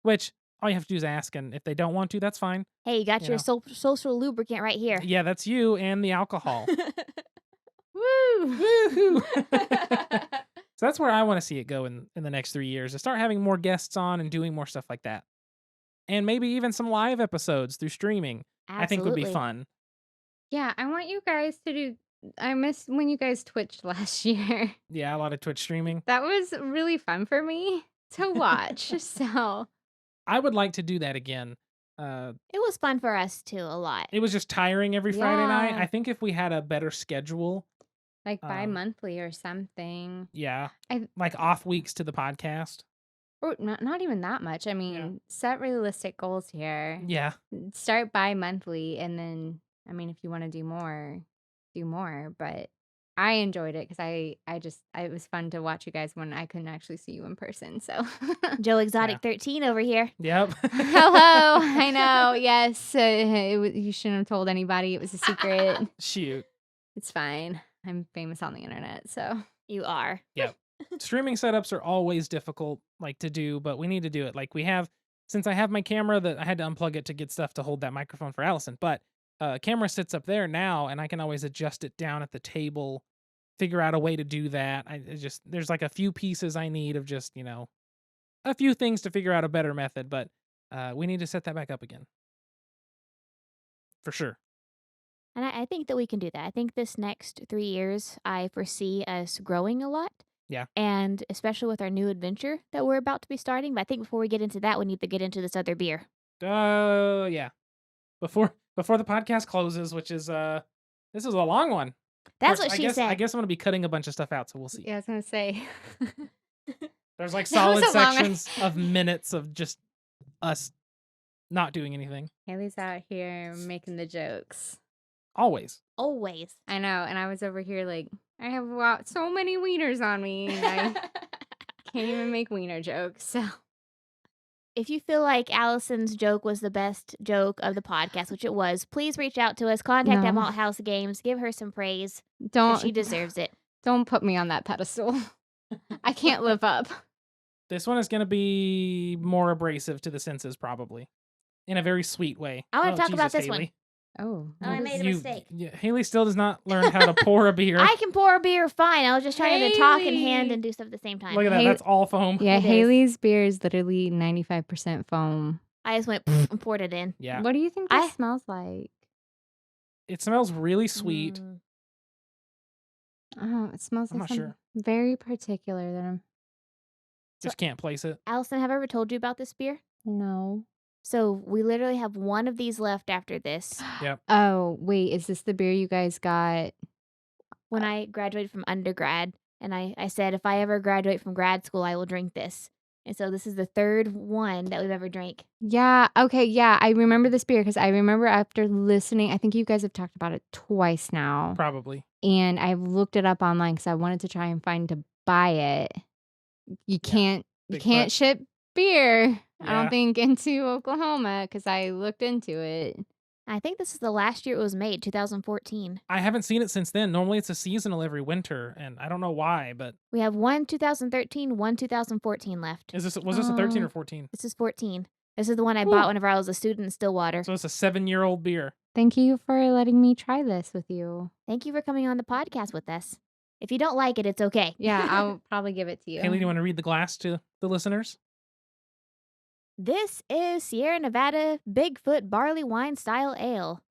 Which all you have to do is ask, and if they don't want to, that's fine. Hey, you got your social lubricant right here. Yeah, that's you and the alcohol. Woo! Woohoo! So that's where I want to see it go in the next 3 years, to start having more guests on and doing more stuff like that. And maybe even some live episodes through streaming. Absolutely. I think would be fun. Yeah, I want you guys to do. I missed when you guys Twitched last year. Yeah, a lot of Twitch streaming. That was really fun for me to watch. So I would like to do that again. It was fun for us too, a lot. It was just tiring every Friday night. Yeah. I think if we had a better schedule, like bi-monthly or something. yeah, I- like off weeks to the podcast. Or not even that much. I mean, set realistic goals here. Yeah, Start bi-monthly, and then, I mean, if you want to do more, do more. But I enjoyed it because it was fun to watch you guys when I couldn't actually see you in person. So, Joe Exotic 13 over here. yep. hello. I know. Yes, you shouldn't have told anybody. It was a secret. Shoot. It's fine. I'm famous on the internet, so You are. Yep. Streaming setups are always difficult, to do, but we need to do it. Since I have my camera, that I had to unplug it to get stuff to hold that microphone for Allison, but camera sits up there now, and I can always adjust it down at the table, figure out a way to do that. There's a few pieces I need of just, a few things to figure out a better method, but we need to set that back up again. For sure. And I think that we can do that. I think this next 3 years, I foresee us growing a lot. Yeah. And especially with our new adventure that we're about to be starting. But I think before we get into that, we need to get into this other beer. Oh, yeah. Before the podcast closes, which is this is a long one. Of That's course, what she I said. guess I'm gonna be cutting a bunch of stuff out, so we'll see. Yeah, I was gonna say. There's like That was solid a long one. sections of minutes of just us not doing anything. Haley's out here making the jokes. Always. Always. I know, and I was over here like, I have so many wieners on me, and I can't even make wiener jokes. So If you feel like Allison's joke was the best joke of the podcast, which it was, please reach out to us. Contact at No. Malthaus Games. Give her some praise. 'Cause don't she deserves it. don't put me on that pedestal. I can't live up. This one is gonna be more abrasive to the senses, probably, in a very sweet way. I wanna Oh, talk about Jesus, this one. Haley. Oh, Oh, I made a mistake. Haley still does not learn how to pour a beer. I can pour a beer fine. I was just trying to talk and hand Haley. and do stuff at the same time. Look at that. Haley- That's all foam. yeah. It is. Haley's beer is literally 95% foam. I just went and poured it in. Yeah. What do you think this smells like? It smells really sweet. Mm. Oh, it smells I'm like not something sure. very particular that I'm. Just can't place it. Allison, have I ever told you about this beer? No. So we literally have one of these left after this. Yep. Oh, wait. Is this the beer you guys got? When I graduated from undergrad, and I said, if I ever graduate from grad school, I will drink this. And so this is the third one that we've ever drank. Yeah. Okay. Yeah. I remember this beer because I remember after listening, I think you guys have talked about it twice now. Probably. And I've looked it up online because I wanted to try and find to buy it. You can't Bigfoot. ship beer, I Yeah. don't think, into Oklahoma because I looked into it. I think this is the last year it was made, 2014. I haven't seen it since then. Normally it's a seasonal every winter, and I don't know why, but We have one 2013, one 2014 left. was this a 13 or 14? This is 14. This is the one I Ooh. bought whenever I was a student in Stillwater. So it's a 7-year-old beer. Thank you for letting me try this with you. Thank you for coming on the podcast with us. If you don't like it, it's okay. Yeah, I'll probably give it to you. Haley, do you want to read the glass to the listeners? This is Sierra Nevada Bigfoot Barley Wine Style Ale.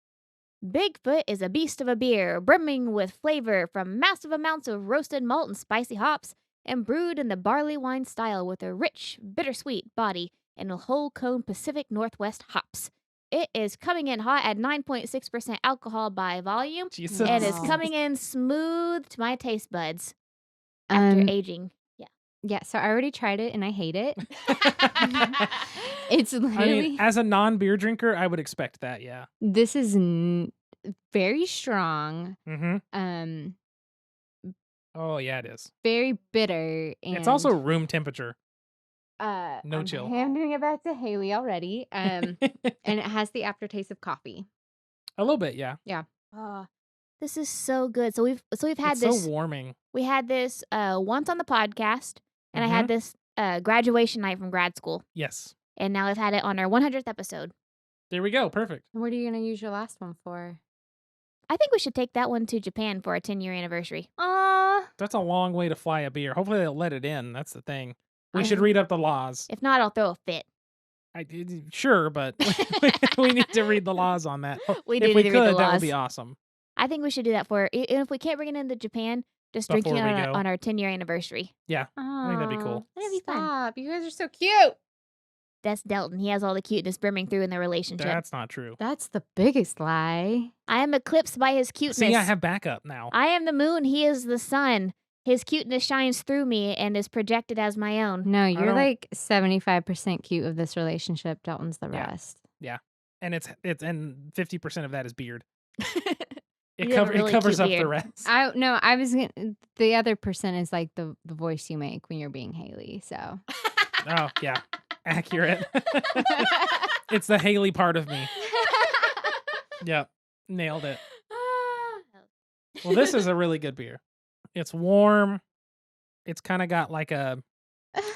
Bigfoot is a beast of a beer, brimming with flavor from massive amounts of roasted malt and spicy hops, and brewed in the barley wine style with a rich, bittersweet body and a whole cone Pacific Northwest hops. It is coming in hot at 9.6% alcohol by volume, Jesus. and is Wow. coming in smooth to my taste buds after aging. Yeah, so I already tried it and I hate it. It's I literally mean, as a non-beer drinker, I would expect that, yeah. this is very strong, Mm-hmm. Oh, yeah, it is. very bitter, and It's also room temperature. no I'm chill. handing it back to Haley already. And it has the aftertaste of coffee. A little bit, yeah. Oh, this is so good. So we've had It's this. so warming. We had this once on the podcast, and I had this graduation night from grad school, Yes. and now I've had it on our 100th episode. There we go. Perfect. What are you gonna use your last one for? I think we should take that one to Japan for our 10-year anniversary. That's a long way to fly a beer. Hopefully they'll let it in. That's the thing. We should Um, read up the laws. If not, I'll throw a fit. Sure, but we need to read the laws on that. We do If we need to read the could, that would laws. be awesome. I think we should do that and if we can't bring it into Japan, just Before drinking it we go. on our 10-year anniversary. think that'd be cool. That'd be fun. Stop. You guys are so cute. That's Delton. He has all the cuteness brimming through in their relationship. That's not true. That's the biggest lie. I am eclipsed by his cuteness. See, I have backup now. I am the moon. He is the sun. His cuteness shines through me and is projected as my own. No, you're don't- like 75% cute of this relationship. Dalton's the Yeah. rest. And it's 50% of that is beard. You have a really it covers cute up the beard. rest. I was gonna, the other percent is like the voice you make when you're being Haley. So Oh, yeah. Accurate. It's the Haley part of me. Yep. Nailed it. Well, this is a really good beer. It's warm. It's kind of got like a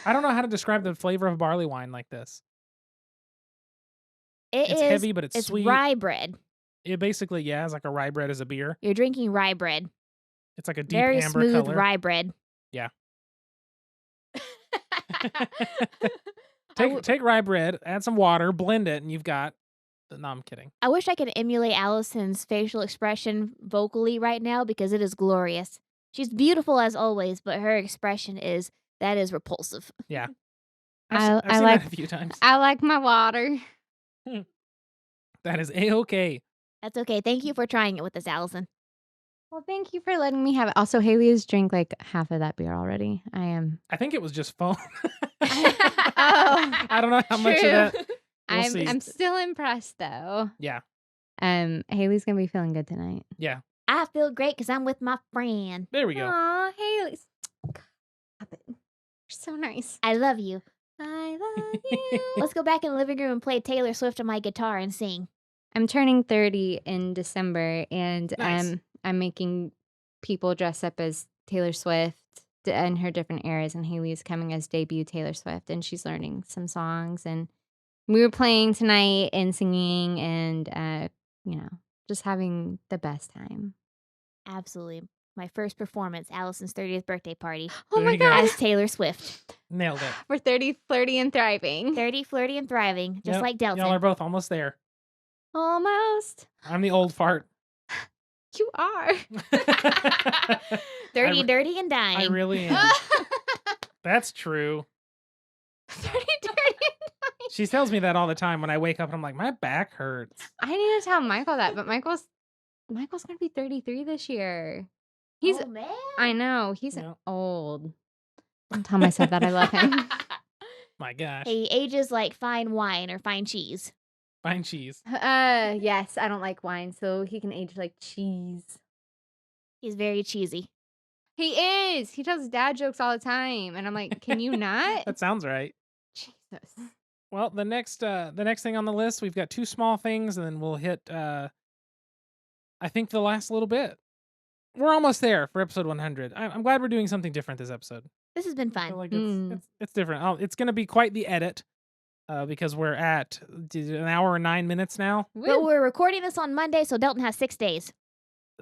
I don't know how to describe the flavor of barley wine like this. It's heavy, but it's sweet. rye bread. It basically, yeah, is like a rye bread as a beer. You're drinking rye bread. It's like a deep Very amber smooth color. rye bread. Yeah. Take rye bread, add some water, blend it, and you've got No, I'm kidding. I wish I could emulate Allison's facial expression vocally right now because it is glorious. She's beautiful as always, but her expression is repulsive. Yeah. I I've seen like- that a few times. I like my water. That is A-okay. That's okay. Thank you for trying it with us, Allison. Well, thank you for letting me have it. Also, Haley has drank like half of that beer already. I am. I think it was just foam. Oh, I don't know how much of true. that. We'll see. I'm still impressed though. Yeah. Haley's gonna be feeling good tonight. Yeah. I feel great because I'm with my friend. There we go. Aw, Haley. Stop it. You're so nice. I love you. I love you. Let's go back in the living room and play Taylor Swift on my guitar and sing. I'm turning 30 in December, and Nice. I'm making people dress up as Taylor Swift in her different eras, and Haley's coming as debut Taylor Swift, and she's learning some songs, and we were playing tonight and singing, and just having the best time. Absolutely. My first performance, Allison's 30th birthday party, Oh There my you go. god, as Taylor Swift. Nailed it. we're 30, flirty, and thriving. 30, flirty, and thriving, just Yep. like Delta. Y'all are both almost there. Almost. I'm the old fart. You are. 30, I dirty, and dying. I really am. That's true. 30, dirty. She tells me that all the time when I wake up and I'm like, my back hurts. I need to tell Michael that, but Michael's gonna be 33 this year. He's Oh, man. I know, he's Yeah. old. Don't tell myself that I love him. My gosh. He ages like fine wine or fine cheese. Fine cheese. Yes, I don't like wine, so he can age like cheese. He's very cheesy. He is. He tells dad jokes all the time, and I'm like, can you not? That sounds right. Jesus. Well, the next thing on the list, we've got two small things, and then we'll hit I think the last little bit. We're almost there for episode 100. I'm glad we're doing something different this episode. This has been I feel fun. like Mm. it's different. It's going to be quite the edit because we're at an hour and 9 minutes now. But Woo. we're recording this on Monday, so Delton has 6 days.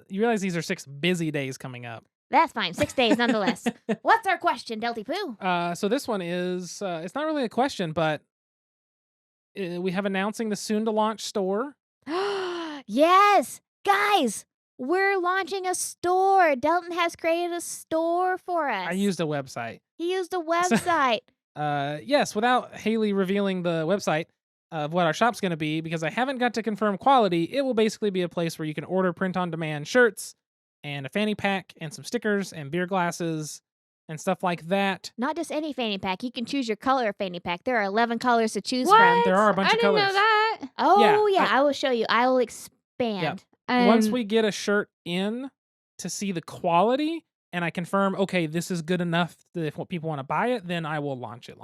You realize these are 6 busy days coming up. That's fine. 6 days nonetheless. What's our question, Delty Poo? So this one is it's not really a question, but we have announcing the soon to launch store. Yes! Guys, we're launching a store. Delton has created a store for us. I used a website. He used a website. Yes, without Haley revealing the website of what our shop's going to be, because I haven't got to confirm quality, it will basically be a place where you can order print-on-demand shirts and a fanny pack and some stickers and beer glasses and stuff like that. Not just any fanny pack. You can choose your color of fanny pack. There are 11 colors to choose What? from. There are a bunch I of didn't know colors. that. Oh, Yeah, yeah. I will show you. I will expand. Once we get a shirt in to see the quality and I confirm, okay, this is good enough that if people want to buy it, then I will launch it.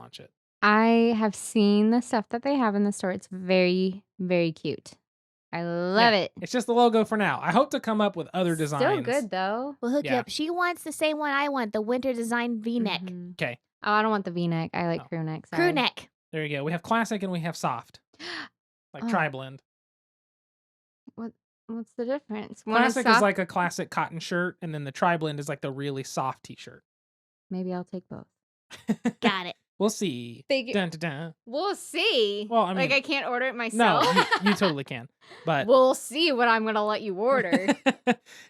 I have seen the stuff that they have in the store. It's very, very cute. I love it. It's just the logo for now. I hope to come up with other designs. Still good though. We'll hook you Yeah. up. She wants the same one I want, the winter design V-neck. Mhm. Okay, Oh, I don't want the V-neck. I like Oh. crew neck. Crew sorry. neck. there you go. We have classic and we have soft, like Oh. tri-blend. What's the difference? One is Classic is soft- like a classic cotton shirt, and then the tri-blend is like the really soft t-shirt. Maybe I'll take both. Got it. We'll see. Figure- Dun, dun, dun. We'll see. Well, I like mean- I can't order it No, myself. you totally can. But We'll see what I'm gonna let you order.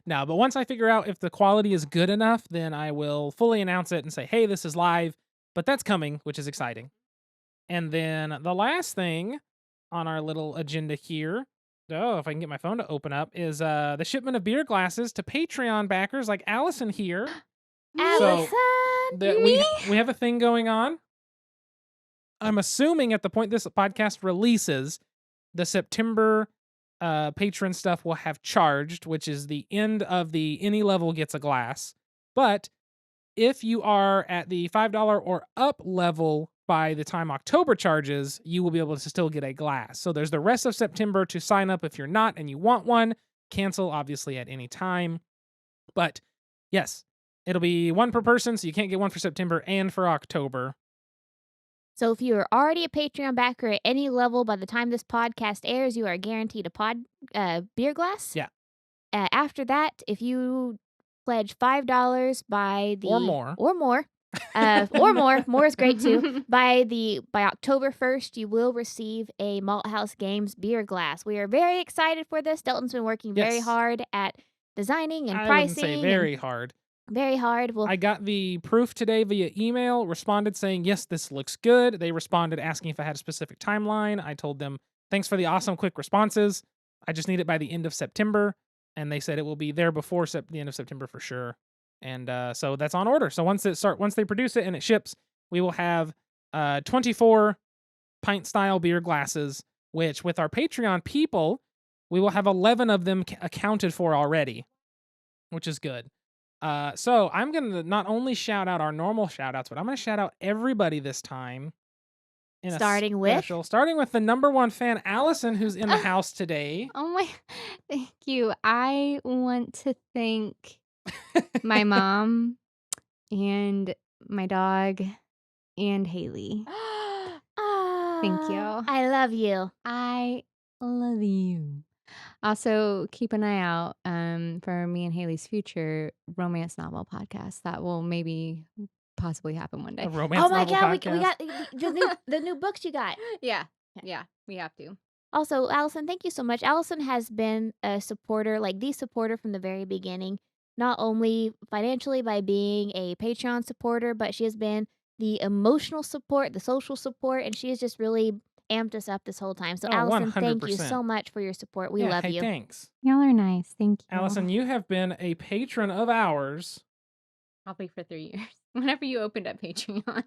no, but once I figure out if the quality is good enough, then I will fully announce it and say, hey, this is live. But that's coming, which is exciting. And then the last thing on our little agenda here, if I can get my phone to open up, is the shipment of beer glasses to Patreon backers like Allison here. Allison! That Me? we have a thing going on. I'm assuming at the point this podcast releases, the September patron stuff will have charged, which is the end of the any level gets a glass. But if you are at the $5 or up level by the time October charges, you will be able to still get a glass. So there's the rest of September to sign up if you're not and you want one. Cancel, obviously, at any time. But yes, it'll be one per person, so you can't get one for September and for October. So if you are already a Patreon backer at any level by the time this podcast airs, you are guaranteed a beer glass. Yeah. After that, if you pledge $5 by the Or more. or more. More is great too. By October 1st, you will receive a Malthaus Games beer glass. We are very excited for this. Delton's been working very Yes. hard at designing and I pricing. wouldn't say very hard. Very hard. Well, I got the proof today via email, responded saying, yes, this looks good. They responded asking if I had a specific timeline. I told them, thanks for the awesome quick responses. I just need it by the end of September. And they said it will be there before the end of September for sure. And so that's on order. So once they produce it and it ships, we will have 24 pint style beer glasses, which with our Patreon people, we will have 11 of them accounted for already, which is good. So I'm going to not only shout out our normal shout outs, but I'm going to shout out everybody this time. Starting with the number one fan, Allison, who's in the house today. Oh my, thank you. I want to thank my mom and my dog and Haley. Thank you. I love you. I love you. Also, keep an eye out for me and Haley's future romance novel podcast that will maybe possibly happen one day. A romance Oh my novel God, we podcast. got the new books you got. Yeah, we have to. Also, Allison, thank you so much. Allison has been a supporter, like the supporter from the very beginning, not only financially by being a Patreon supporter, but she has been the emotional support, the social support, and she has just really amped us up this whole time. So, Oh, Allison, thank you 100%. so much for your support. We Yeah, love hey, you. Thanks. Y'all are nice. Thank you. Allison, you have been a patron of ours. Probably for 3 years. Whenever you opened up Patreon.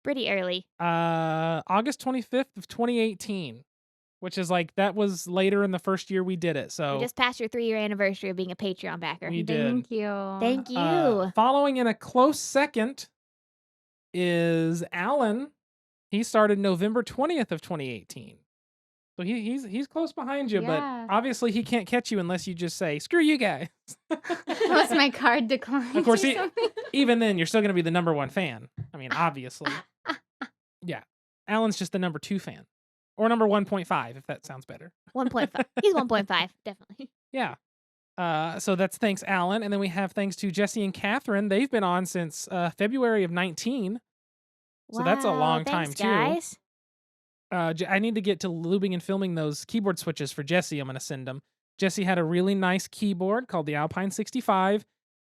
Pretty early. August 25th of 2018, which is like, that was later in the first year we did it. So You just passed your 3-year anniversary of being a Patreon backer. We did. Thank you. Thank you. Following in a close second is Alan. He started November 20th of 2018. So he's close behind you, Yeah. but obviously he can't catch you unless you just say, screw you guys. Unless my card declines. Of course, or something. even then, you're still going to be the number one fan. I mean, obviously. Yeah. Alan's just the number 2 fan. Or number 1.5, if that sounds better. 1.5. He's 1.5, definitely. Yeah. So that's thanks, Alan. And then we have thanks to Jesse and Catherine. They've been on since February of 19. So that's a Wow, long time, thanks, too. guys. I need to get to lubing and filming those keyboard switches for Jesse. I'm going to send them. Jesse had a really nice keyboard called the Alpine 65.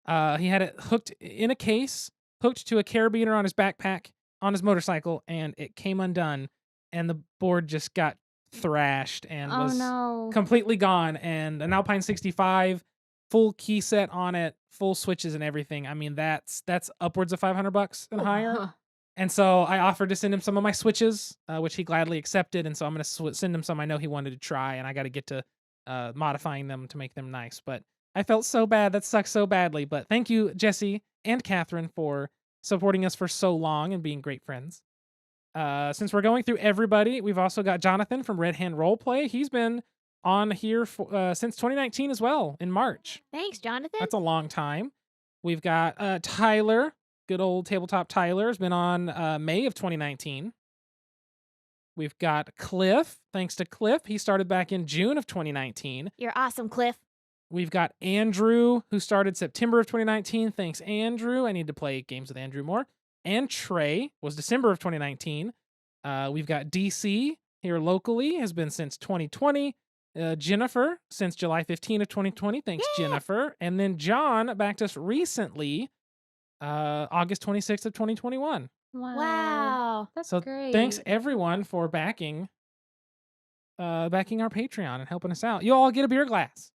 He had it hooked in a case, hooked to a carabiner on his backpack on his motorcycle, and it came undone. And the board just got thrashed and Oh was no. completely gone. And an Alpine 65, full key set on it, full switches and everything. I mean, that's upwards of $500 and higher. And so I offered to send him some of my switches, which he gladly accepted. And so I'm going to send him some I know he wanted to try, and I got to get to modifying them to make them nice. But I felt so bad. That sucks so badly. But thank you, Jesse and Catherine, for supporting us for so long and being great friends. Since we're going through everybody, we've also got Jonathan from Red Hand Roleplay. He's been on here since 2019 as well, in March. Thanks, Jonathan. That's a long time. We've got Tyler. Good old tabletop Tyler has been on May of 2019. We've got Cliff. Thanks to Cliff. He started back in June of 2019. You're awesome, Cliff. We've got Andrew, who started September of 2019. Thanks, Andrew. I need to play games with Andrew more. And Trey was December of 2019. We've got DC here locally, has been since 2020. Jennifer since July 15 of 2020. Thanks, Jennifer. And then John backed us recently, August 26th of 2021. Wow. That's So great. thanks everyone for backing our Patreon and helping us out. You all get a beer glass.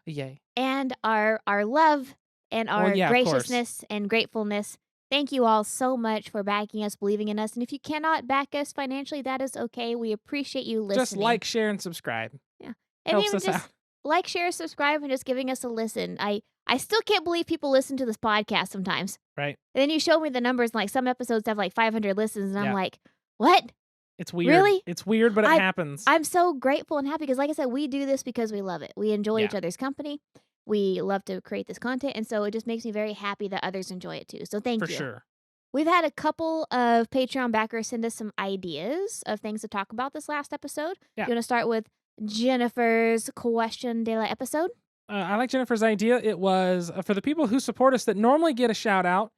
Yay. And our love and our Well, yeah, of course. graciousness and gratefulness. Thank you all so much for backing us, believing in us. And if you cannot back us financially, that is okay. We appreciate you listening. Just like, share, and subscribe. and helps even us just out. like, share, subscribe, and just giving us a listen. I still can't believe people listen to this podcast sometimes. Right. And then you show me the numbers, and like some episodes have like 500 listens, and Yeah. I'm like, what? It's weird. Really? It's weird, but it happens. I'm so grateful and happy because, like I said, we do this because we love it. We enjoy each Yeah. other's company. We love to create this content, and so it just makes me very happy that others enjoy it too. So thank For you. sure. We've had a couple of Patreon backers send us some ideas of things to talk about this last episode. Yeah. You want to start with Jennifer's question de la episode? I like Jennifer's idea. It was for the people who support us that normally get a shout out.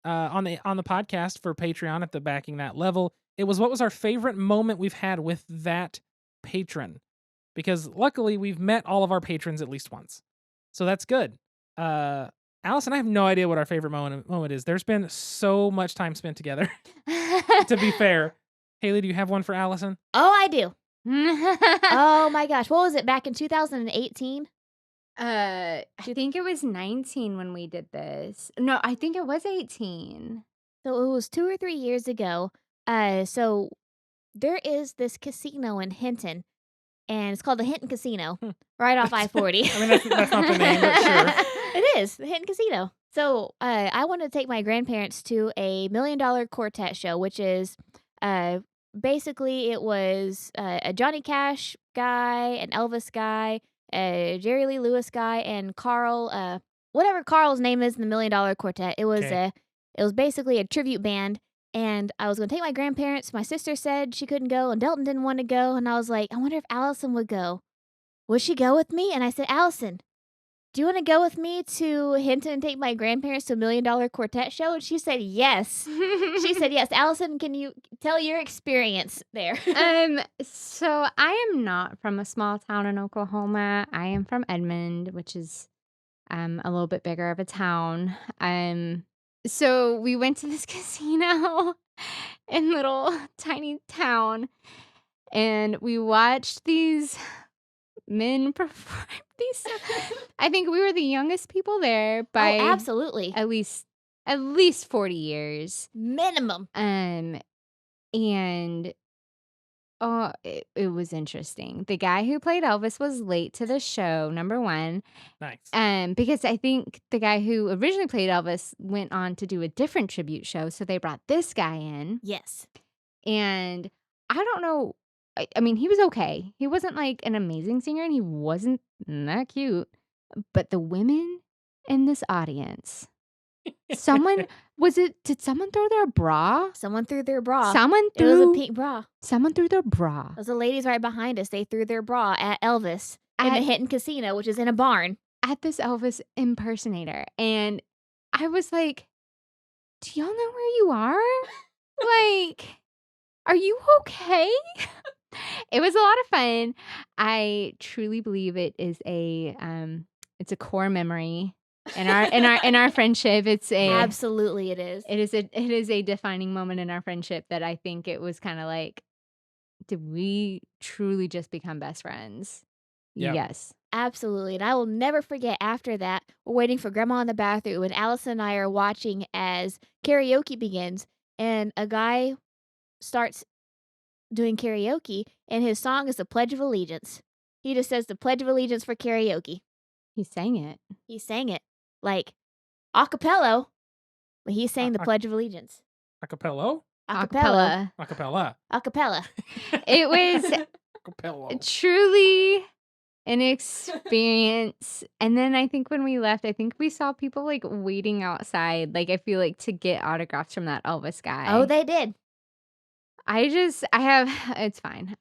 on the podcast for Patreon at the backing that level. It was what was our favorite moment we've had with that patron, because luckily we've met all of our patrons at least once, so that's good. Allison, I have no idea what our favorite moment is. There's been so much time spent together. To be fair, Haley, do you have one for Allison? Oh, I do. Oh my gosh, what was it back in 2018? I think it was 19 when we did this. No, I think it was 18. So it was 2 or 3 years ago. So there is this casino in Hinton, and it's called the Hinton Casino, right off I-40. I mean, that's not the name, but sure. It is the Hinton Casino. So I wanted to take my grandparents to a $1 Million Quartet show, which is basically it was a Johnny Cash guy, an Elvis guy, a Jerry Lee Lewis guy, and Carl, whatever Carl's name is in the $1 Million Quartet. It was Okay. it was basically a tribute band. And I was going to take my grandparents. My sister said she couldn't go, and Delton didn't want to go. And I was like, I wonder if Allison would go. Would she go with me? And I said, Allison, do you want to go with me to Hinton and take my grandparents to $1 Million Quartet show? And she said yes. She said yes. Allison, can you tell your experience there? So I am not from a small town in Oklahoma. I am from Edmond, which is a little bit bigger of a town. So we went to this casino in little tiny town, and we watched these men perform these. I think we were the youngest people there by Oh, absolutely. at least 40 years. Minimum. And it was interesting. The guy who played Elvis was late to the show, number one. Nice. Because I think the guy who originally played Elvis went on to do a different tribute show, so they brought this guy in. Yes. And I don't know. I mean, he was okay. He wasn't like an amazing singer, and he wasn't that cute. But the women in this audience, did someone throw their bra? Someone threw their bra. It was a pink bra. Someone threw their bra. Those are ladies right behind us. They threw their bra at Elvis in the Hinton Casino, which is in a barn. At this Elvis impersonator. And I was like, do y'all know where you are? Like, are you okay? It was a lot of fun. I truly believe it is it's a core memory in our friendship. Absolutely it is. It is a defining moment in our friendship that I think it was kind of like, did we truly just become best friends? Yep. Yes. Absolutely. And I will never forget after that, we're waiting for Grandma in the bathroom, and Allison and I are watching as karaoke begins, and a guy starts doing karaoke, and his song is the Pledge of Allegiance. He just says the Pledge of Allegiance for karaoke. He sang it. He sang it like a cappella, but he sang the Pledge of Allegiance. Acapello? Acapella. Acapella. Acapella. It was Acapello. truly an experience. And then I think when we left, I think we saw people like waiting outside, like I feel like to get autographs from that Elvis guy. Oh, they did. It's fine.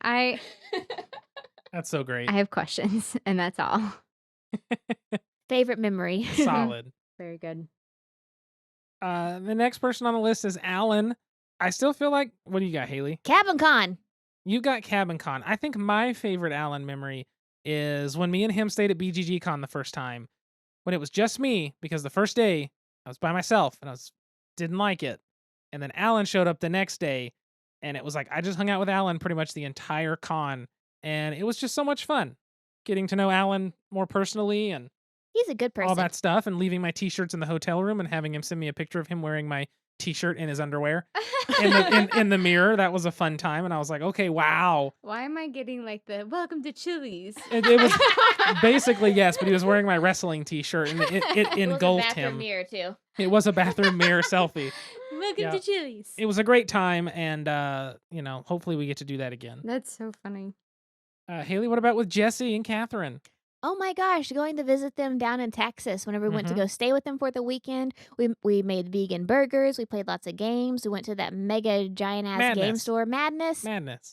That's so great. I have questions, and that's all. Favorite memory. Solid. Very good. The next person on the list is Alan. I still feel like, what do you got, Haley? Cabin Con. You got Cabin Con. I think my favorite Alan memory is when me and him stayed at BGG Con the first time, when it was just me, because the first day I was by myself and didn't like it. And then Alan showed up the next day, and it was like I just hung out with Alan pretty much the entire con, and it was just so much fun getting to know Alan more personally and He's a good person. all that stuff, and leaving my t-shirts in the hotel room and having him send me a picture of him wearing my t-shirt in his underwear in the mirror. That was a fun time, and I was like, okay, wow. Why am I getting like the welcome to Chili's? It was basically, yes, but he was wearing my wrestling t-shirt, and it engulfed him. Mirror too. It was a bathroom mirror selfie. Welcome to Chili's. It was a great time, and hopefully we get to do that again. That's so funny. Haley, what about with Jesse and Catherine? Oh my gosh, going to visit them down in Texas whenever we went to go stay with them for the weekend. We made vegan burgers. We played lots of games. We went to that mega giant ass game store, Madness.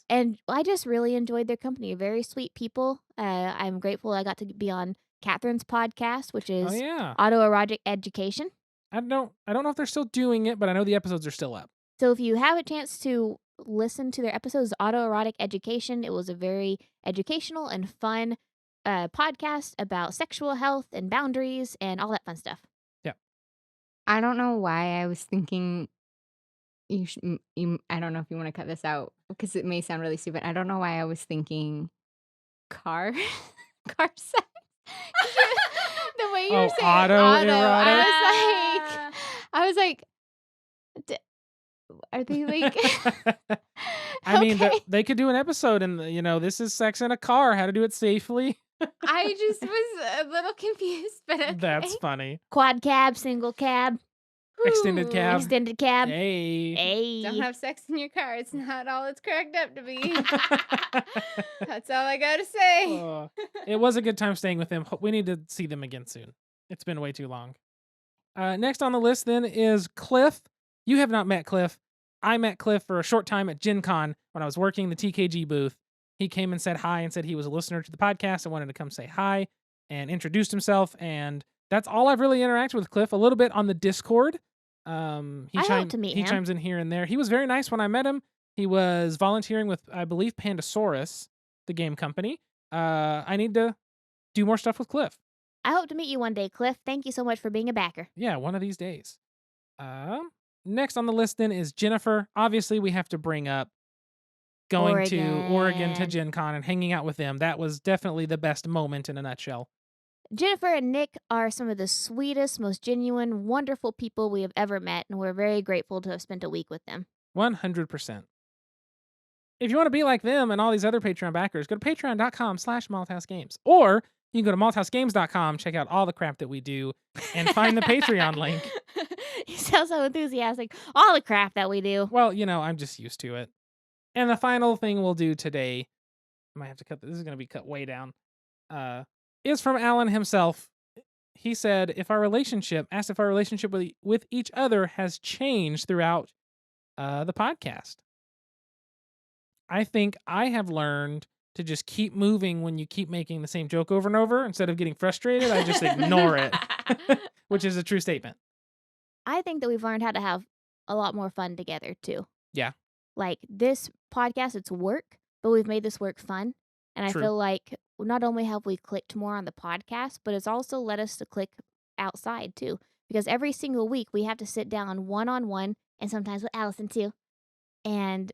And I just really enjoyed their company. Very sweet people. I'm grateful I got to be on Catherine's podcast, which is Autoerotic Education. I don't know if they're still doing it, but I know the episodes are still up. So if you have a chance to listen to their episodes, Autoerotic Education, it was a very educational and fun podcast about sexual health and boundaries and all that fun stuff. I don't know why I was thinking I don't know if you want to cut this out because it may sound really stupid. I don't know why I was thinking car sex. The way you were saying auto, I was like, are they like? I mean, Okay. they could do an episode, and this is sex in a car, how to do it safely. I just was a little confused, but okay. That's funny. Quad cab, single cab, Extended Ooh. cab. extended cab. Hey. Hey. Don't have sex in your car. It's not all it's cracked up to be. That's all I gotta say. It was a good time staying with them. We need to see them again soon. It's been way too long. Next on the list then is Cliff. You have not met Cliff. I met Cliff for a short time at Gen Con when I was working the TKG booth. He came and said hi and said he was a listener to the podcast and wanted to come say hi and introduced himself. And that's all I've really interacted with Cliff. A little bit on the Discord. I hope to meet he him. chimes in here and there. He was very nice when I met him. He was volunteering with, I believe, Pandasaurus, the game company. I need to do more stuff with Cliff. I hope to meet you one day, Cliff. Thank you so much for being a backer. Yeah, one of these days. Next on the list then is Jennifer. Obviously, we have to bring up going to Oregon to Gen Con and hanging out with them. That was definitely the best moment in a nutshell. Jennifer and Nick are some of the sweetest, most genuine, wonderful people we have ever met, and we're very grateful to have spent a week with them. 100%. If you want to be like them and all these other Patreon backers, go to patreon.com/malthausgames. Or you can go to malthausgames.com, check out all the crap that we do, and find the Patreon link. You sound so enthusiastic. All the crap that we do. Well, I'm just used to it. And the final thing we'll do today, I might have to cut this is going to be cut way down, is from Alan himself. He said, if our relationship with each other has changed throughout the podcast. I think I have learned to just keep moving when you keep making the same joke over and over. Instead of getting frustrated, I just ignore it, which is a true statement. I think that we've learned how to have a lot more fun together, too. Yeah. Like, this podcast, it's work, but we've made this work fun. And I True. feel like not only have we clicked more on the podcast, but it's also led us to click outside, too. Because every single week, we have to sit down one-on-one, and sometimes with Allison, too, and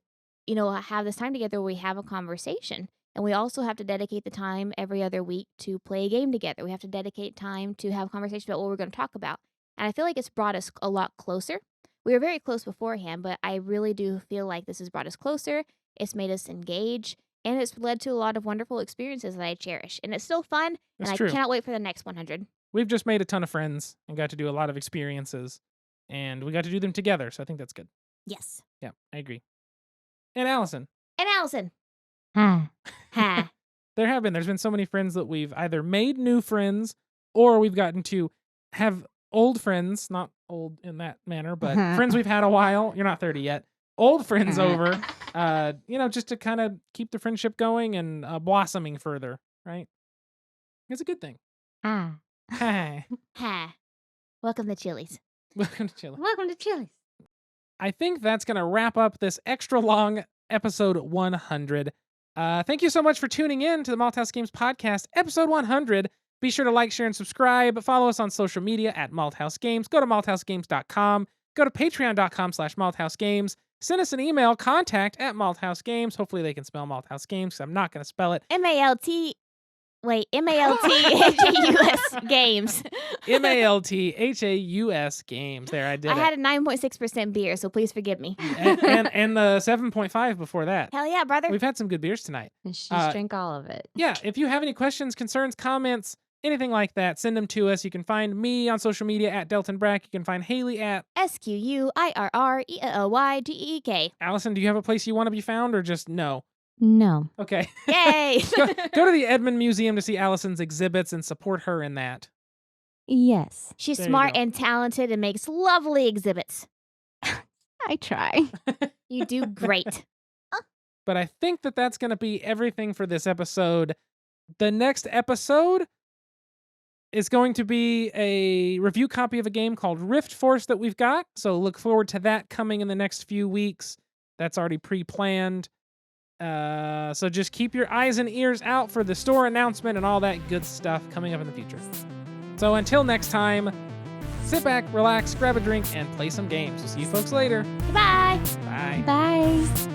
have this time together where we have a conversation. And we also have to dedicate the time every other week to play a game together. We have to dedicate time to have a conversation about what we're going to talk about. And I feel like it's brought us a lot closer. We were very close beforehand, but I really do feel like this has brought us closer. It's made us engage, and it's led to a lot of wonderful experiences that I cherish. And it's still fun, That's and true. I cannot wait for the next 100. We've just made a ton of friends and got to do a lot of experiences, and we got to do them together. So I think that's good. Yes. Yeah, I agree. And Allison. And Allison. Ha. Ha. There's been so many friends that we've either made new friends or we've gotten to have old friends, not old in that manner, but friends we've had a while. You're not 30 yet. Old friends over, just to kind of keep the friendship going and blossoming further, right? It's a good thing. Ha. Hi. Ha. Welcome to Chili's. Welcome to Chili. Welcome to Chili's. I think that's going to wrap up this extra long episode 100. Thank you so much for tuning in to the Malthaus Games podcast, episode 100. Be sure to like, share, and subscribe. Follow us on social media at Malthaus Games. Go to malthausgames.com. Go to patreon.com/malthausgames. Send us an email, contact@malthausgames. Hopefully they can spell Malthaus Games because I'm not going to spell it. MALTHAUS Games. MALTHAUS Games. There, I did I it. had a 9.6% beer, so please forgive me. and the 7.5 before that. Hell yeah, brother. We've had some good beers tonight. And she just drank all of it. Yeah, if you have any questions, concerns, comments, anything like that, send them to us. You can find me on social media at Delton Brack. You can find Haley at SQUIRRELYGEEK. Allison. Do you have a place you want to be found or just no? No. Okay. Yay! Go to the Edmond Museum to see Allison's exhibits and support her in that. Yes. She's There you smart go. and talented and makes lovely exhibits. I try. You do great. But I think that's going to be everything for this episode. The next episode is going to be a review copy of a game called Rift Force that we've got. So look forward to that coming in the next few weeks. That's already pre-planned. So just keep your eyes and ears out for the store announcement and all that good stuff coming up in the future. So until next time, sit back, relax, grab a drink, and play some games. We'll see you folks later. Goodbye. Bye. Bye.